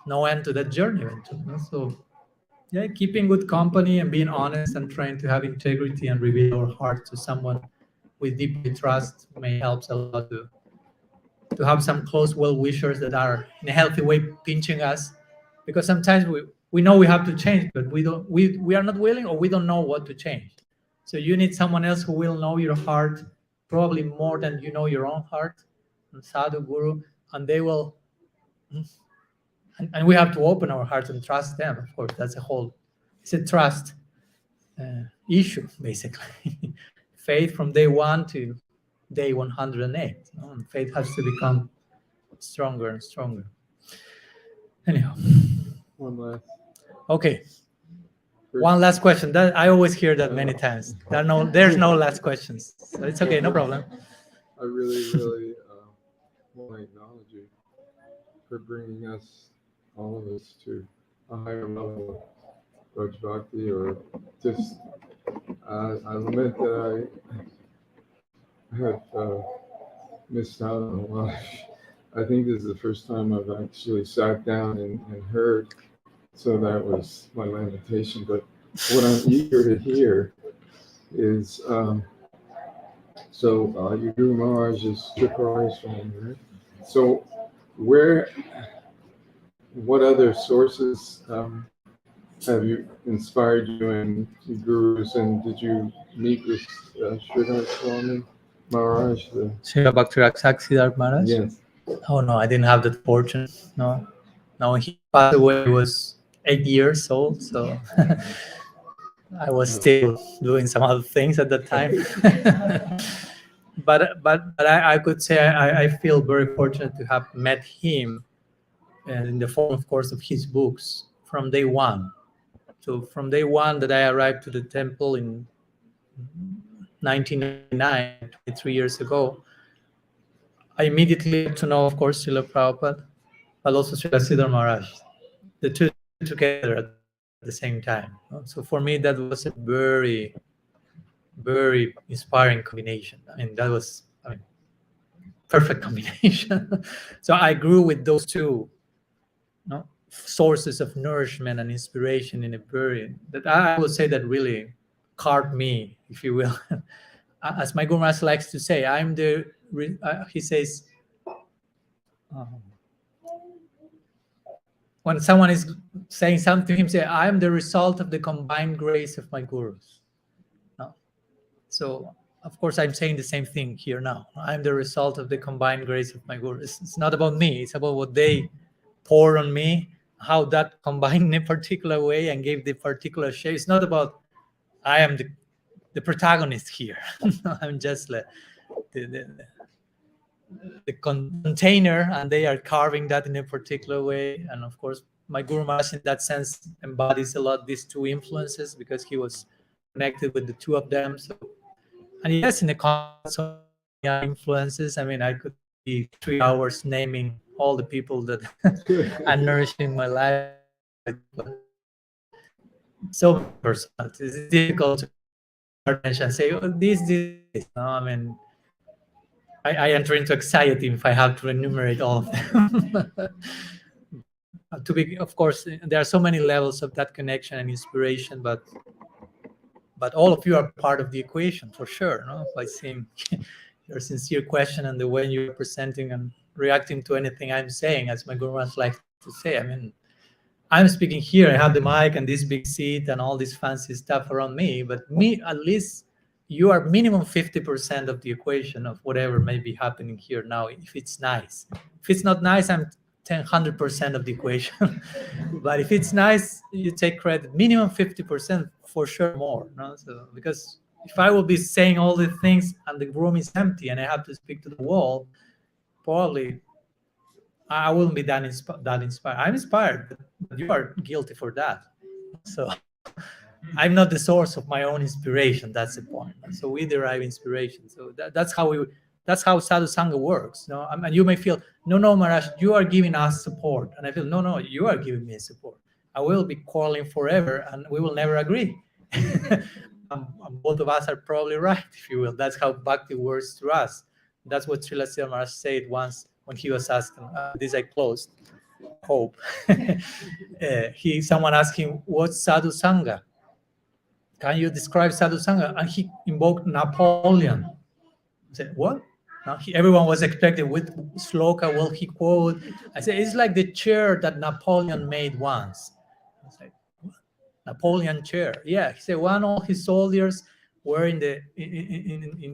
no end to that journey eventually. So, yeah, keeping good company and being honest and trying to have integrity and reveal our heart to someone we deeply trust may help a lot to have some close well-wishers that are in a healthy way pinching us, because sometimes we know we have to change, but we are not willing, or we don't know what to change. So you need someone else who will know your heart probably more than you know your own heart, and sadhu, guru, and they will, and we have to open our hearts and trust them. Of course, that's it's a trust issue, basically. Faith from day 1 to day 108. And faith has to become stronger and stronger. Anyhow. One last. Okay. One last question. That I always hear that many times. There's no last questions. So it's okay, no problem. I really want to acknowledge you for bringing us, all of us, to a higher level of Raj Bhakti, or just, I lament that I have missed out on a lot. I think this is the first time I've actually sat down and heard, so that was my lamentation. But what I'm eager to hear is, your Guru Maharaj is Triparari Swami, right? So what other sources have you inspired you in gurus, and did you meet with Sridhar Swami Maharaj? Srila Bhakti-Rakshak Maharaj? Yes. Oh no, I didn't have that fortune. No, he passed away. He was 8 years old, so I was still doing some other things at that time. but I could say I feel very fortunate to have met him in the form, of course, of his books from day 1. So from day 1 that I arrived to the temple in 1999, 23 years ago, I immediately got to know, of course, Srila Prabhupada, but also Srila Siddhar Maharaj, the two together at the same time. So for me, that was a very, very inspiring combination. I mean, that was perfect combination. So I grew with those two sources of nourishment and inspiration in a very, that I would say that really carved me, if you will. As my Guru Maharaj likes to say, he says, when someone is saying something to him, say, I am the result of the combined grace of my gurus. No? So, of course, I'm saying the same thing here now. I'm the result of the combined grace of my gurus. It's not about me. It's about what they poured on me, how that combined in a particular way and gave the particular shape. It's not about I am the protagonist here. I'm just the container, and they are carving that in a particular way. And of course, my Guru Maharaj in that sense embodies a lot these two influences, because he was connected with the two of them. So, and yes, in the context of influences, I mean, I could be 3 hours naming all the people that are nourishing my life. So personal. It's difficult to mention, say, oh, this. No, I mean, I enter into anxiety if I have to enumerate all of them. Of course, there are so many levels of that connection and inspiration, but all of you are part of the equation for sure. No, by seeing your sincere question and the way you're presenting and reacting to anything I'm saying, as my Guru Maharaj likes to say. I mean, I'm speaking here. I have the mic and this big seat and all this fancy stuff around me, but me, at least, you are minimum 50% of the equation of whatever may be happening here now, if it's nice. If it's not nice, I'm 100% of the equation. But if it's nice, you take credit. Minimum 50%, for sure more. No? So, because if I will be saying all the things and the room is empty and I have to speak to the wall, probably I wouldn't be that inspired. I'm inspired, but you are guilty for that. So I'm not the source of my own inspiration. That's the point. So we derive inspiration. So that's how sadhu sangha works. No, and you may feel, no, Maharaj, you are giving us support, and I feel, no, you are giving me support. I will be quarreling forever, and we will never agree. And both of us are probably right, if you will. That's how bhakti works through us. That's what Srila Sridhar Maharaj said once when he was asking. This I closed. Hope. Someone asked him, "What's sadhu sangha? Can you describe sadhu sangha?" And he invoked Napoleon. I said, "What?" Now everyone was expecting with sloka will he quote. I said, "It's like the chair that Napoleon made once." I was like, "What? Napoleon chair?" Yeah, he said one of his soldiers were in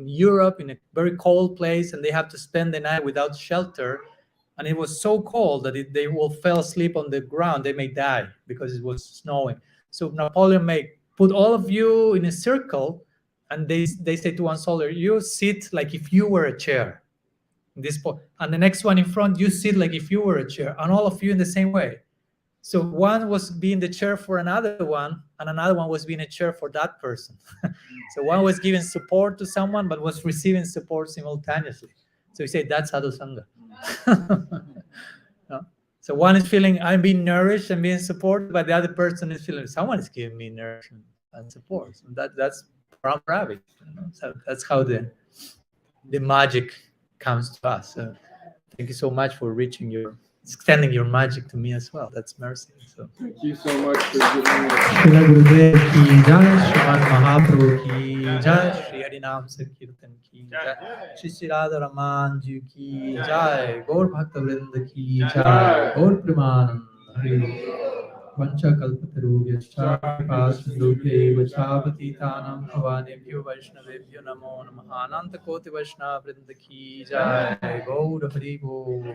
Europe in a very cold place, and they have to spend the night without shelter. And it was so cold that they will fell asleep on the ground. They may die because it was snowing. So Napoleon may put all of you in a circle, and they say to one soldier, "You sit like if you were a chair." And the next one in front, you sit like if you were a chair, and all of you in the same way. So one was being the chair for another one, and another one was being a chair for that person. So one was giving support to someone, but was receiving support simultaneously. So he said, that's sadhu sangha. No? So one is feeling I'm being nourished and being supported, but the other person is feeling someone is giving me nourishment and support. So that's Paramaravi. So that's how the magic comes to us. So thank you so much for extending your magic to me as well. That's mercy. So Thank you so much for giving us. Srila Gurudev ki jai, Srimad Mahaprabhu ki jai, Shri Harinam Sankirtan ki jai, Shri Shri Radha-Ramana ji ki jai, Gaur Bhakta Vrinda ki jai, Gaur Premanand Hari. Vancha kalpatarubhyascha kripasindubhye vachapatitanam bhavanebhyo vaishnavebhyo namo namaha. Ananta koti vaishnava vrinda ki jai, Gaur Hari Bol.